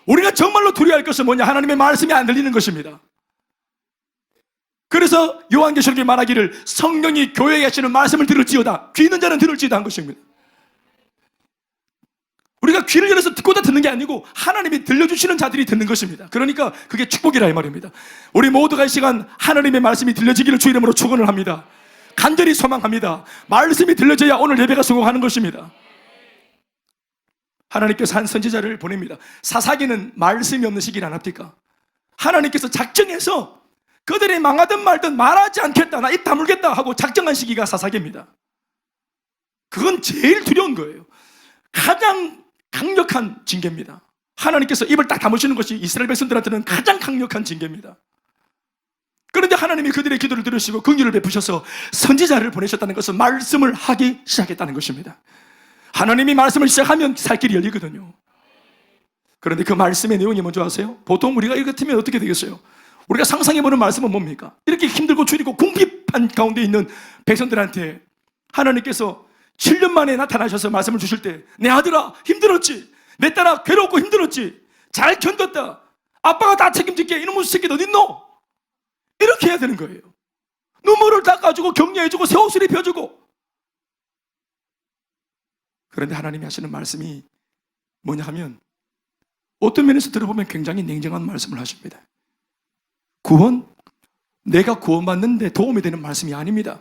우리가 정말로 두려워할 것은 뭐냐? 하나님의 말씀이 안 들리는 것입니다. 그래서 요한계시록에 말하기를 성령이 교회에 하시는 말씀을 들을지어다, 귀 있는 자는 들을지어다 한 것입니다. 우리가 귀를 열어서 듣고자 듣는 게 아니고 하나님이 들려주시는 자들이 듣는 것입니다. 그러니까 그게 축복이라 이 말입니다. 우리 모두가 이 시간 하나님의 말씀이 들려지기를 주 이름으로 축원을 합니다. 간절히 소망합니다. 말씀이 들려져야 오늘 예배가 성공하는 것입니다. 하나님께서 한 선지자를 보냅니다. 사사기는 말씀이 없는 시기를 안 합니까? 하나님께서 작정해서 그들이 망하든 말든 말하지 않겠다, 나 입 다물겠다 하고 작정한 시기가 사사기입니다. 그건 제일 두려운 거예요. 가장 강력한 징계입니다. 하나님께서 입을 딱 다무시는 것이 이스라엘 백성들한테는 가장 강력한 징계입니다. 그런데 하나님이 그들의 기도를 들으시고 긍휼을 베푸셔서 선지자를 보내셨다는 것은 말씀을 하기 시작했다는 것입니다. 하나님이 말씀을 시작하면 살 길이 열리거든요. 그런데 그 말씀의 내용이 뭔지 아세요? 보통 우리가 이거 같으면 어떻게 되겠어요? 우리가 상상해보는 말씀은 뭡니까? 이렇게 힘들고 줄이고 궁핍한 가운데 있는 백성들한테 하나님께서 7년 만에 나타나셔서 말씀을 주실 때, 내 아들아 힘들었지? 내 딸아 괴롭고 힘들었지? 잘 견뎠다. 아빠가 다 책임질게. 이놈의 새끼 어딨노? 이렇게 해야 되는 거예요. 눈물을 닦아주고 격려해주고 새 옷을 입혀주고. 그런데 하나님이 하시는 말씀이 뭐냐 하면, 어떤 면에서 들어보면 굉장히 냉정한 말씀을 하십니다. 구원, 내가 구원받는데 도움이 되는 말씀이 아닙니다.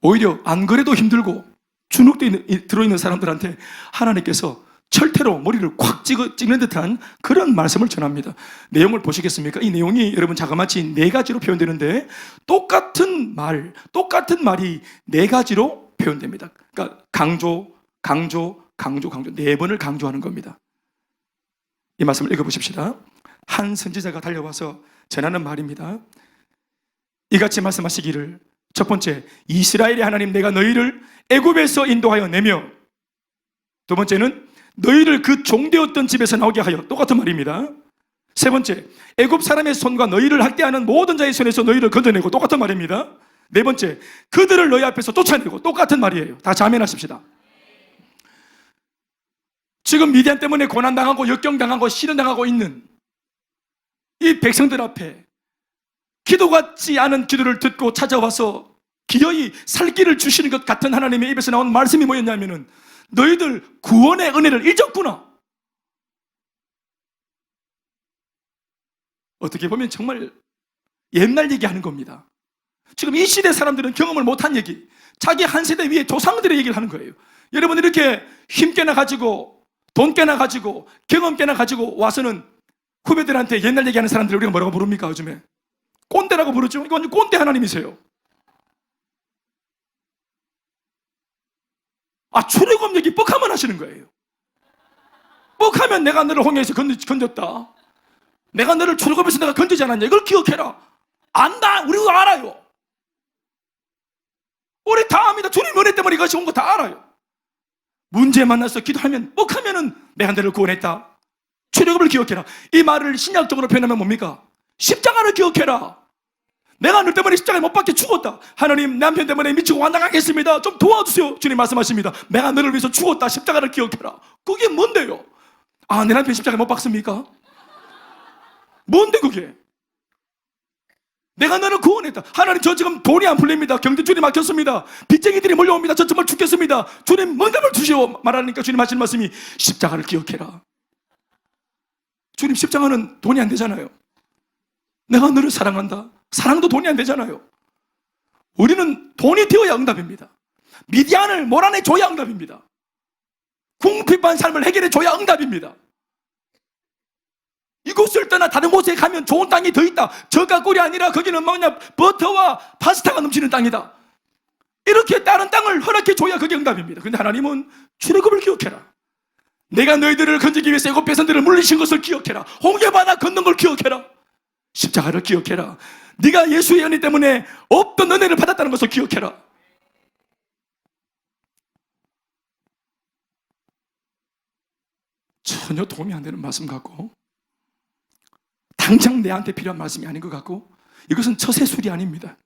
오히려 안 그래도 힘들고 주눅 들어있는 사람들한테 하나님께서 철퇴로 머리를 콱 찍는 듯한 그런 말씀을 전합니다. 내용을 보시겠습니까? 이 내용이 여러분 자그마치 4가지로 표현되는데, 똑같은 말이 4가지로 표현됩니다. 그러니까 강조 4번을 강조하는 겁니다. 이 말씀을 읽어보십시다. 한 선지자가 달려와서 전하는 말입니다. 이같이 말씀하시기를, 첫 번째, 이스라엘의 하나님 내가 너희를 애굽에서 인도하여 내며, 두 번째는 너희를 그 종되었던 집에서 나오게 하여, 똑같은 말입니다. 세 번째, 애굽 사람의 손과 너희를 학대하는 모든 자의 손에서 너희를 건져내고, 똑같은 말입니다. 네 번째, 그들을 너희 앞에서 쫓아내고, 똑같은 말이에요. 다 자면하십시다. 지금 미디안 때문에 고난당하고 역경당하고 시련당하고 있는 이 백성들 앞에 기도 같지 않은 기도를 듣고 찾아와서 기어이 살 길을 주시는 것 같은 하나님의 입에서 나온 말씀이 뭐였냐면은, 너희들 구원의 은혜를 잊었구나. 어떻게 보면 정말 옛날 얘기하는 겁니다. 지금 이 시대 사람들은 경험을 못한 얘기, 자기 한 세대 위에 조상들의 얘기를 하는 거예요. 여러분, 이렇게 힘께나 가지고 돈 깨나 가지고 경험 깨나 가지고 와서는 후배들한테 옛날 얘기하는 사람들 우리가 뭐라고 부릅니까? 요즘에 꼰대라고 부르죠. 이거 완전 꼰대 하나님이세요. 출애굽 얘기 뻑하면 하시는 거예요. 뻑하면 내가 너를 홍해에서 건졌다, 내가 너를 출애굽에서 내가 건지지 않았냐, 이걸 기억해라. 안다. 우리도 알아요. 우리 다 압니다. 주님 은혜 때문에 이것이 온 거 다 알아요. 문제 만나서 기도하면 뻑하면은 내가 너를 구원했다, 출애굽을 기억해라. 이 말을 신약적으로 표현하면 뭡니까? 십자가를 기억해라. 내가 너 때문에 십자가에 못 박혀 죽었다. 하나님, 남편 때문에 미치고 완당하겠습니다. 좀 도와주세요. 주님 말씀하십니다. 내가 너를 위해서 죽었다. 십자가를 기억해라. 그게 뭔데요? 내 남편 십자가에 못 박습니까? 뭔데 그게? 내가 너를 구원했다. 하나님, 저 지금 돈이 안 풀립니다. 경제줄이 막혔습니다. 빚쟁이들이 몰려옵니다. 저 정말 죽겠습니다. 주님, 응답을 주시오. 말하니까 주님 하시는 말씀이 십자가를 기억해라. 주님, 십자가는 돈이 안 되잖아요. 내가 너를 사랑한다. 사랑도 돈이 안 되잖아요. 우리는 돈이 되어야 응답입니다. 미디안을 몰아내 줘야 응답입니다. 궁핍한 삶을 해결해 줘야 응답입니다. 이곳을 떠나 다른 곳에 가면 좋은 땅이 더 있다. 저가 꿀이 아니라 거기는 뭐냐, 버터와 파스타가 넘치는 땅이다. 이렇게 다른 땅을 허락해 줘야 그게 응답입니다. 그런데 하나님은 출애굽을 기억해라. 내가 너희들을 건지기 위해서 애굽 백성들을 물리신 것을 기억해라. 홍해바다 건넌 걸 기억해라. 십자가를 기억해라. 네가 예수의 은혜 때문에 없던 은혜를 받았다는 것을 기억해라. 전혀 도움이 안 되는 말씀 같고, 당장 내한테 필요한 말씀이 아닌 것 같고, 이것은 처세술이 아닙니다.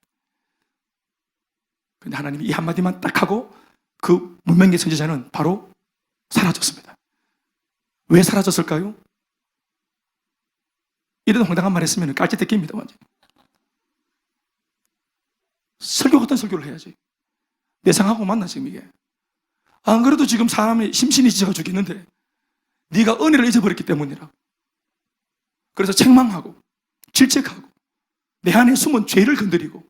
그런데 하나님이 이 한마디만 딱 하고 그 문명계 선지자는 바로 사라졌습니다. 왜 사라졌을까요? 이런 황당한 말 했으면 깔지 뜯깁니다. 완전. 설교 같은 설교를 해야지. 내 상하고 맞나 지금 이게. 안 그래도 지금 사람이 심신이 지쳐가 죽겠는데 네가 은혜를 잊어버렸기 때문이라. 그래서 책망하고 질책하고 내 안에 숨은 죄를 건드리고,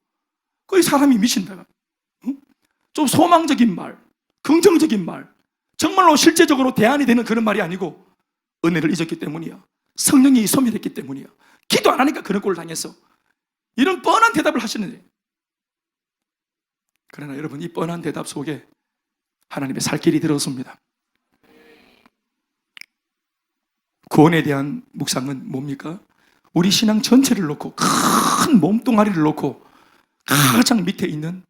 거의 사람이 미친다. 응? 좀 소망적인 말, 긍정적인 말, 정말로 실제적으로 대안이 되는 그런 말이 아니고 은혜를 잊었기 때문이야. 성령이 소멸했기 때문이야. 기도 안 하니까 그런 꼴을 당했어. 이런 뻔한 대답을 하시는데, 그러나 여러분, 이 뻔한 대답 속에 하나님의 살 길이 들어섭니다. 구원에 대한 묵상은 뭡니까? 우리 신앙 전체를 놓고, 큰 몸뚱아리를 놓고 가장 밑에 있는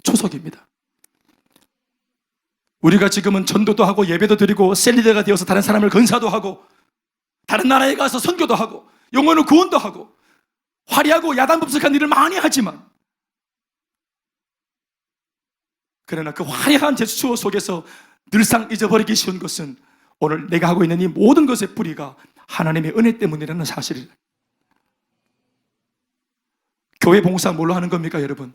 초석입니다. 우리가 지금은 전도도 하고 예배도 드리고 셀리더가 되어서 다른 사람을 건사도 하고 다른 나라에 가서 선교도 하고 영혼을 구원도 하고 화려하고 야단법석한 일을 많이 하지만, 그러나 그 화려한 제스처 속에서 늘상 잊어버리기 쉬운 것은 오늘 내가 하고 있는 이 모든 것의 뿌리가 하나님의 은혜 때문이라는 사실이에요. 교회 봉사 뭘로 하는 겁니까, 여러분?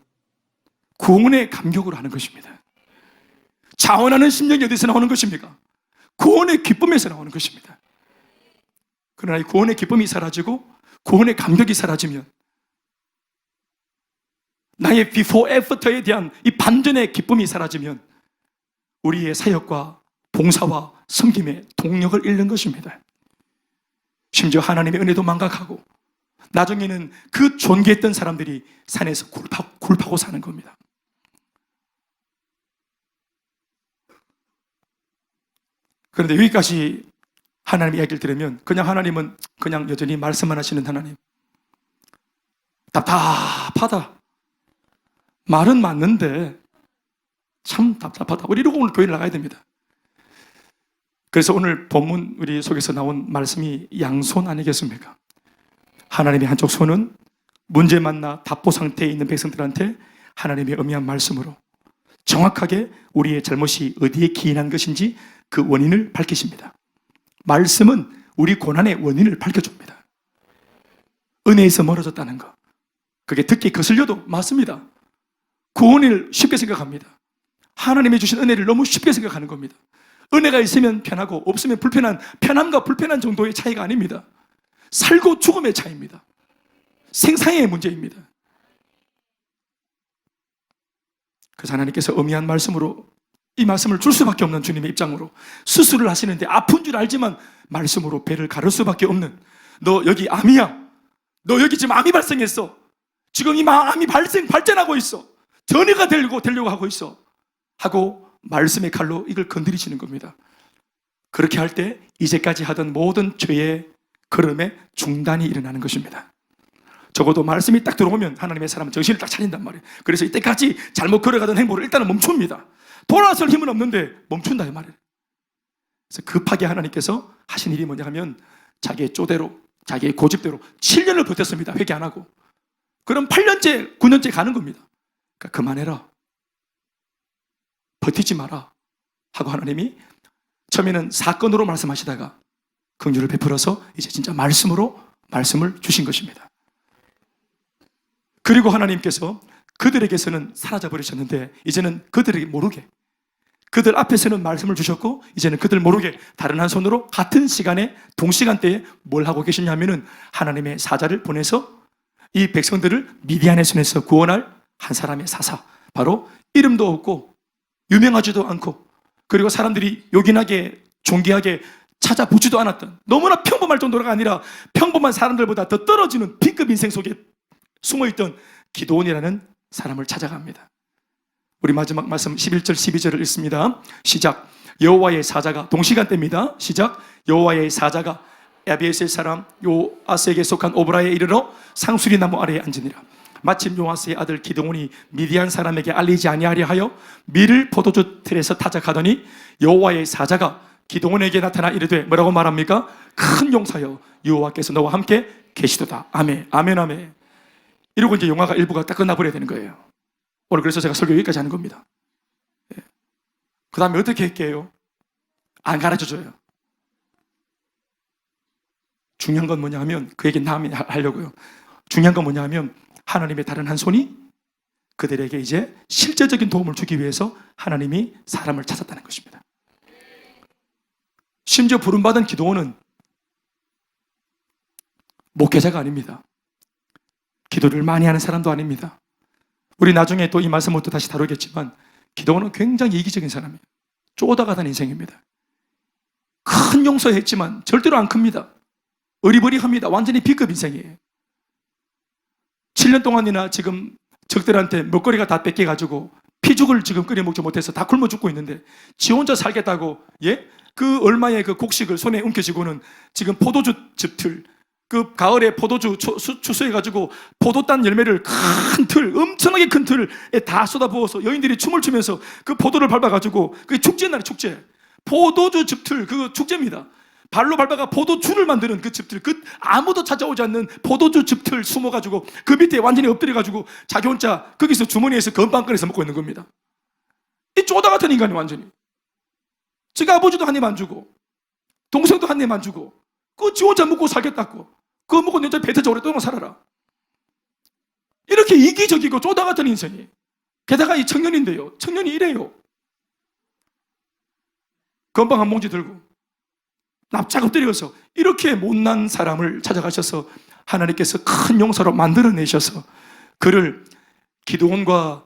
구원의 감격으로 하는 것입니다. 자원하는 심령이 어디서 나오는 것입니까? 구원의 기쁨에서 나오는 것입니다. 그러나 이 구원의 기쁨이 사라지고 구원의 감격이 사라지면, 나의 before after에 대한 이 반전의 기쁨이 사라지면 우리의 사역과 봉사와 섬김의 동력을 잃는 것입니다. 심지어 하나님의 은혜도 망각하고 나중에는 그 존귀했던 사람들이 산에서 굴파고 사는 겁니다. 그런데 여기까지 하나님의 이야기를 들으면 그냥 하나님은 그냥 여전히 말씀만 하시는 하나님, 답답하다. 말은 맞는데 참 답답하다. 우리 이러고 오늘 교회를 나가야 됩니다. 그래서 오늘 본문 우리 속에서 나온 말씀이 양손 아니겠습니까? 하나님의 한쪽 손은 문제 만나 답보 상태에 있는 백성들한테 하나님의 엄미한 말씀으로 정확하게 우리의 잘못이 어디에 기인한 것인지 그 원인을 밝히십니다. 말씀은 우리 고난의 원인을 밝혀줍니다. 은혜에서 멀어졌다는 것, 그게 듣기 거슬려도 맞습니다. 구원을 쉽게 생각합니다. 하나님이 주신 은혜를 너무 쉽게 생각하는 겁니다. 은혜가 있으면 편하고 없으면 불편한, 편함과 불편한 정도의 차이가 아닙니다. 살고 죽음의 차이입니다. 생사의 문제입니다. 그래서 하나님께서 엄미한 말씀으로 이 말씀을 줄 수밖에 없는 주님의 입장으로 수술을 하시는데 아픈 줄 알지만 말씀으로 배를 가를 수밖에 없는, 너 여기 암이야. 너 여기 지금 암이 발생했어. 지금 이 암이 발전하고 있어. 전이가 되려고 하고 있어. 하고 말씀의 칼로 이걸 건드리시는 겁니다. 그렇게 할 때 이제까지 하던 모든 죄의 걸음에 중단이 일어나는 것입니다. 적어도 말씀이 딱 들어오면 하나님의 사람은 정신을 딱 차린단 말이에요. 그래서 이때까지 잘못 걸어가던 행보를 일단은 멈춥니다. 돌아설 힘은 없는데 멈춘다 이 말이에요. 그래서 급하게 하나님께서 하신 일이 뭐냐 하면 자기의 쪼대로, 자기의 고집대로 7년을 버텼습니다. 회개 안 하고. 그럼 8년째, 9년째 가는 겁니다. 그러니까 그만해라. 버티지 마라. 하고 하나님이 처음에는 사건으로 말씀하시다가 긍휼을 베풀어서 이제 진짜 말씀으로 말씀을 주신 것입니다. 그리고 하나님께서 그들에게서는 사라져 버리셨는데 이제는 그들에게 모르게, 그들 앞에서는 말씀을 주셨고 이제는 그들 모르게 다른 한 손으로 같은 시간에 동시간대에 뭘 하고 계시냐면은 하나님의 사자를 보내서 이 백성들을 미디안의 손에서 구원할 한 사람의 사사, 바로 이름도 없고 유명하지도 않고 그리고 사람들이 요긴하게 존귀하게 찾아보지도 않았던, 너무나 평범할 정도가 아니라 평범한 사람들보다 더 떨어지는 B급 인생 속에 숨어있던 기드온이라는 사람을 찾아갑니다. 우리 마지막 말씀 11절 12절을 읽습니다. 시작. 여호와의 사자가, 동시간대입니다. 시작. 여호와의 사자가 야베스의 사람 요아스에게 속한 오브라에 이르러 상수리 나무 아래에 앉으니라. 마침 요아스의 아들 기드온이 미디안 사람에게 알리지 아니하려 하여 밀을 포도주 틀에서 타자 가더니 여호와의 사자가 기드온에게 나타나 이르되, 뭐라고 말합니까? 큰 용사여, 여호와께서 너와 함께 계시도다. 아멘, 아멘, 아멘. 이러고 이제 영화가 일부가 딱 끝나버려야 되는 거예요. 오늘 그래서 제가 설교 여기까지 하는 겁니다. 그 다음에 어떻게 할게요? 안 가르쳐줘요. 중요한 건 뭐냐 하면, 그 얘기 다음에 하려고요. 중요한 건 뭐냐 하면 하나님의 다른 한 손이 그들에게 이제 실제적인 도움을 주기 위해서 하나님이 사람을 찾았다는 것입니다. 심지어 부름받은 기드온은 목회자가 아닙니다. 기도를 많이 하는 사람도 아닙니다. 우리 나중에 또 이 말씀을 또 다시 다루겠지만 기드온은 굉장히 이기적인 사람이에요. 쪼다가던 인생입니다. 큰 용서했지만 절대로 안 큽니다. 어리버리합니다. 완전히 B급 인생이에요. 7년 동안이나 지금 적들한테 먹거리가 다 뺏겨가지고 피죽을 지금 끓여 먹지 못해서 다 굶어 죽고 있는데 지 혼자 살겠다고, 예? 그 얼마의 그 곡식을 손에 움켜쥐고는 지금 포도주 즙틀, 그 가을에 포도주 추수해가지고 포도딴 열매를 큰 틀, 엄청나게 큰 틀에 다 쏟아부어서 여인들이 춤을 추면서 그 포도를 밟아가지고, 그게 축제날에 축제, 포도주 즙틀, 그 축제입니다. 발로 밟아가 포도주를 만드는 그 즙틀, 그 아무도 찾아오지 않는 포도주 즙틀 숨어가지고 그 밑에 완전히 엎드려가지고 자기 혼자 거기서 주머니에서 건빵 꺼내서 먹고 있는 겁니다. 이 쪼다 같은 인간이 완전히. 지가 아버지도 한 입 안 주고 동생도 한 입 안 주고 그 지 혼자 먹고 살겠다고, 그거 먹고 내 혼자 배 터져 오랫동안 살아라. 이렇게 이기적이고 쪼다 같은 인생이. 게다가 이 청년인데요, 청년이 이래요. 건빵 한 봉지 들고 납작 엎드려서 이렇게 못난 사람을 찾아가셔서 하나님께서 큰 용사로 만들어내셔서 그를 기드온과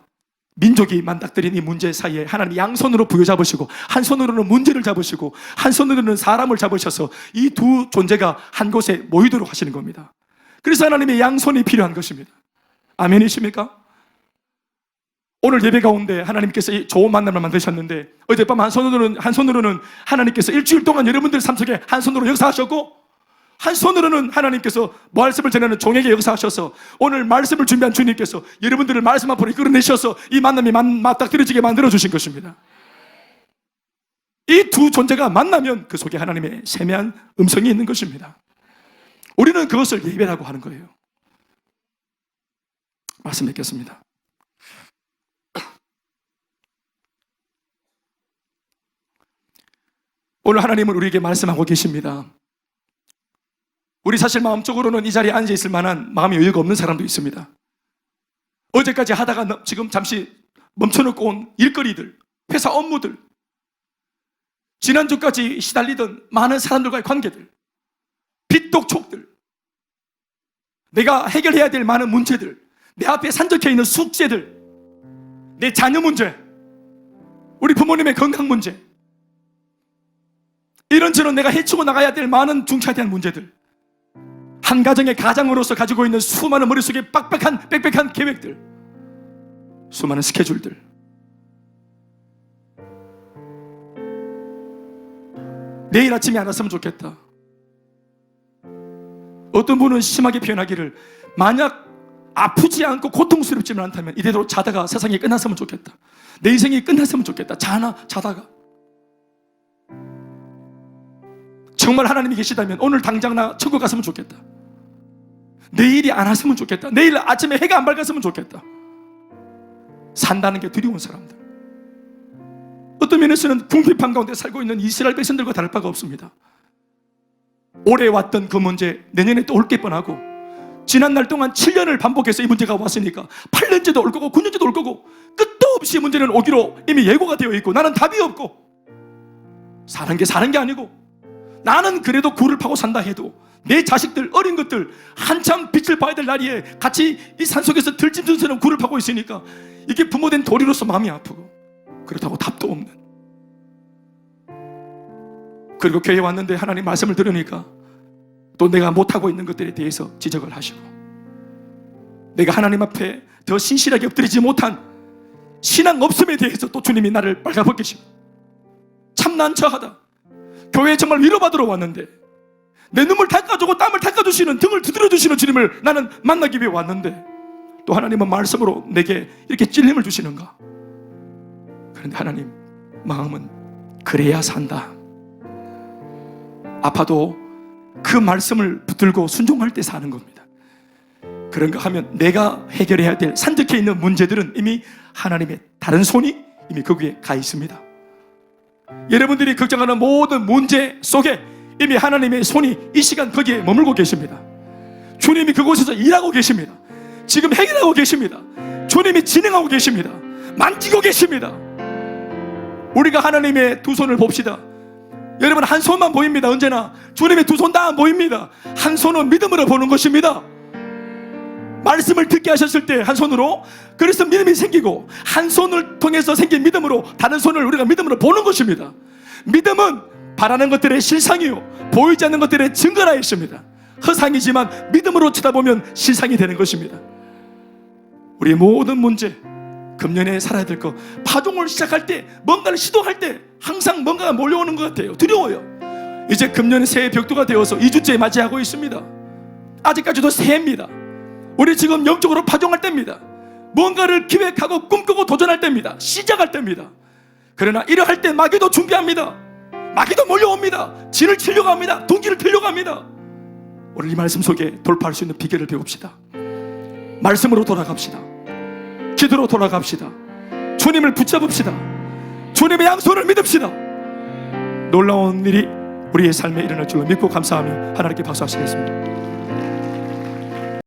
민족이 맞닥뜨린 이 문제 사이에 하나님 양손으로 부여잡으시고 한 손으로는 문제를 잡으시고 한 손으로는 사람을 잡으셔서 이 두 존재가 한 곳에 모이도록 하시는 겁니다. 그래서 하나님의 양손이 필요한 것입니다. 아멘이십니까? 오늘 예배 가운데 하나님께서 이 좋은 만남을 만드셨는데 어젯밤 한 손으로는 하나님께서 일주일 동안 여러분들 삶 속에 한 손으로 역사하셨고 한 손으로는 하나님께서 말씀을 전하는 종에게 역사하셔서 오늘 말씀을 준비한 주님께서 여러분들을 말씀 앞으로 이끌어내셔서 이 만남이 맞닥뜨려지게 만들어주신 것입니다. 이 두 존재가 만나면 그 속에 하나님의 세미한 음성이 있는 것입니다. 우리는 그것을 예배라고 하는 거예요. 말씀 뵙겠습니다. 오늘 하나님은 우리에게 말씀하고 계십니다. 우리 사실 마음적으로는 이 자리에 앉아 있을 만한 마음의 여유가 없는 사람도 있습니다. 어제까지 하다가 지금 잠시 멈춰놓고 온 일거리들, 회사 업무들, 지난주까지 시달리던 많은 사람들과의 관계들, 빚독촉들, 내가 해결해야 될 많은 문제들, 내 앞에 산적해 있는 숙제들, 내 자녀 문제, 우리 부모님의 건강 문제, 이런저런 내가 헤치고 나가야 될 많은 중차대한 문제들, 한 가정의 가장으로서 가지고 있는 수많은 머릿속에 빽빽한 계획들, 수많은 스케줄들, 내일 아침에 알았으면 좋겠다. 어떤 분은 심하게 표현하기를, 만약 아프지 않고 고통스럽지만 않다면 이대로 자다가 세상이 끝났으면 좋겠다. 내 인생이 끝났으면 좋겠다. 자다가. 정말 하나님이 계시다면 오늘 당장 나 천국 갔으면 좋겠다. 내일이 안 왔으면 좋겠다. 내일 아침에 해가 안 밝았으면 좋겠다. 산다는 게 두려운 사람들, 어떤 면에서는 궁핍한 가운데 살고 있는 이스라엘 백성들과 다를 바가 없습니다. 올해 왔던 그 문제 내년에 또 올 게 뻔하고 지난 날 동안 7년을 반복해서 이 문제가 왔으니까 8년째도 올 거고 9년째도 올 거고 끝도 없이 문제는 오기로 이미 예고가 되어 있고 나는 답이 없고 사는 게 아니고 나는 그래도 굴을 파고 산다 해도 내 자식들 어린 것들 한참 빛을 봐야 될 나이에 같이 이 산속에서 들짐승처럼 굴을 파고 있으니까 이게 부모된 도리로서 마음이 아프고 그렇다고 답도 없는. 그리고 교회에 왔는데 하나님 말씀을 들으니까 또 내가 못하고 있는 것들에 대해서 지적을 하시고 내가 하나님 앞에 더 신실하게 엎드리지 못한 신앙 없음에 대해서 또 주님이 나를 빨가벗기시고 참 난처하다. 교회에 정말 위로받으러 왔는데 내 눈물 닦아주고 땀을 닦아주시는 등을 두드려주시는 주님을 나는 만나기 위해 왔는데 또 하나님은 말씀으로 내게 이렇게 찔림을 주시는가. 그런데 하나님 마음은 그래야 산다. 아파도 그 말씀을 붙들고 순종할 때 사는 겁니다. 그런가 하면 내가 해결해야 될 산적해 있는 문제들은 이미 하나님의 다른 손이 이미 거기에 가 있습니다. 여러분들이 걱정하는 모든 문제 속에 이미 하나님의 손이 이 시간 거기에 머물고 계십니다. 주님이 그곳에서 일하고 계십니다. 지금 해결하고 계십니다. 주님이 진행하고 계십니다. 만지고 계십니다. 우리가 하나님의 두 손을 봅시다. 여러분 한 손만 보입니다. 언제나 주님의 두 손 다 안 보입니다. 한 손은 믿음으로 보는 것입니다. 말씀을 듣게 하셨을 때 한 손으로 그래서 믿음이 생기고 한 손을 통해서 생긴 믿음으로 다른 손을 우리가 믿음으로 보는 것입니다. 믿음은 바라는 것들의 실상이요 보이지 않는 것들의 증거라 했습니다. 허상이지만 믿음으로 쳐다보면 실상이 되는 것입니다. 우리의 모든 문제 금년에 살아야 될 거 파종을 시작할 때 뭔가를 시도할 때 항상 뭔가가 몰려오는 것 같아요. 두려워요. 이제 금년 새해 벽두가 되어서 2주째 맞이하고 있습니다. 아직까지도 새해입니다. 우리 지금 영적으로 파종할 때입니다. 뭔가를 기획하고 꿈꾸고 도전할 때입니다. 시작할 때입니다. 그러나 이러할 때 마귀도 준비합니다. 마귀도 몰려옵니다. 진을 치려고 합니다. 둥기를 틀려고 합니다. 오늘 이 말씀 속에 돌파할 수 있는 비결을 배웁시다. 말씀으로 돌아갑시다. 기도로 돌아갑시다. 주님을 붙잡읍시다. 주님의 양손을 믿읍시다. 놀라운 일이 우리의 삶에 일어날 줄로 믿고 감사하며 하나님께 박수하시겠습니다.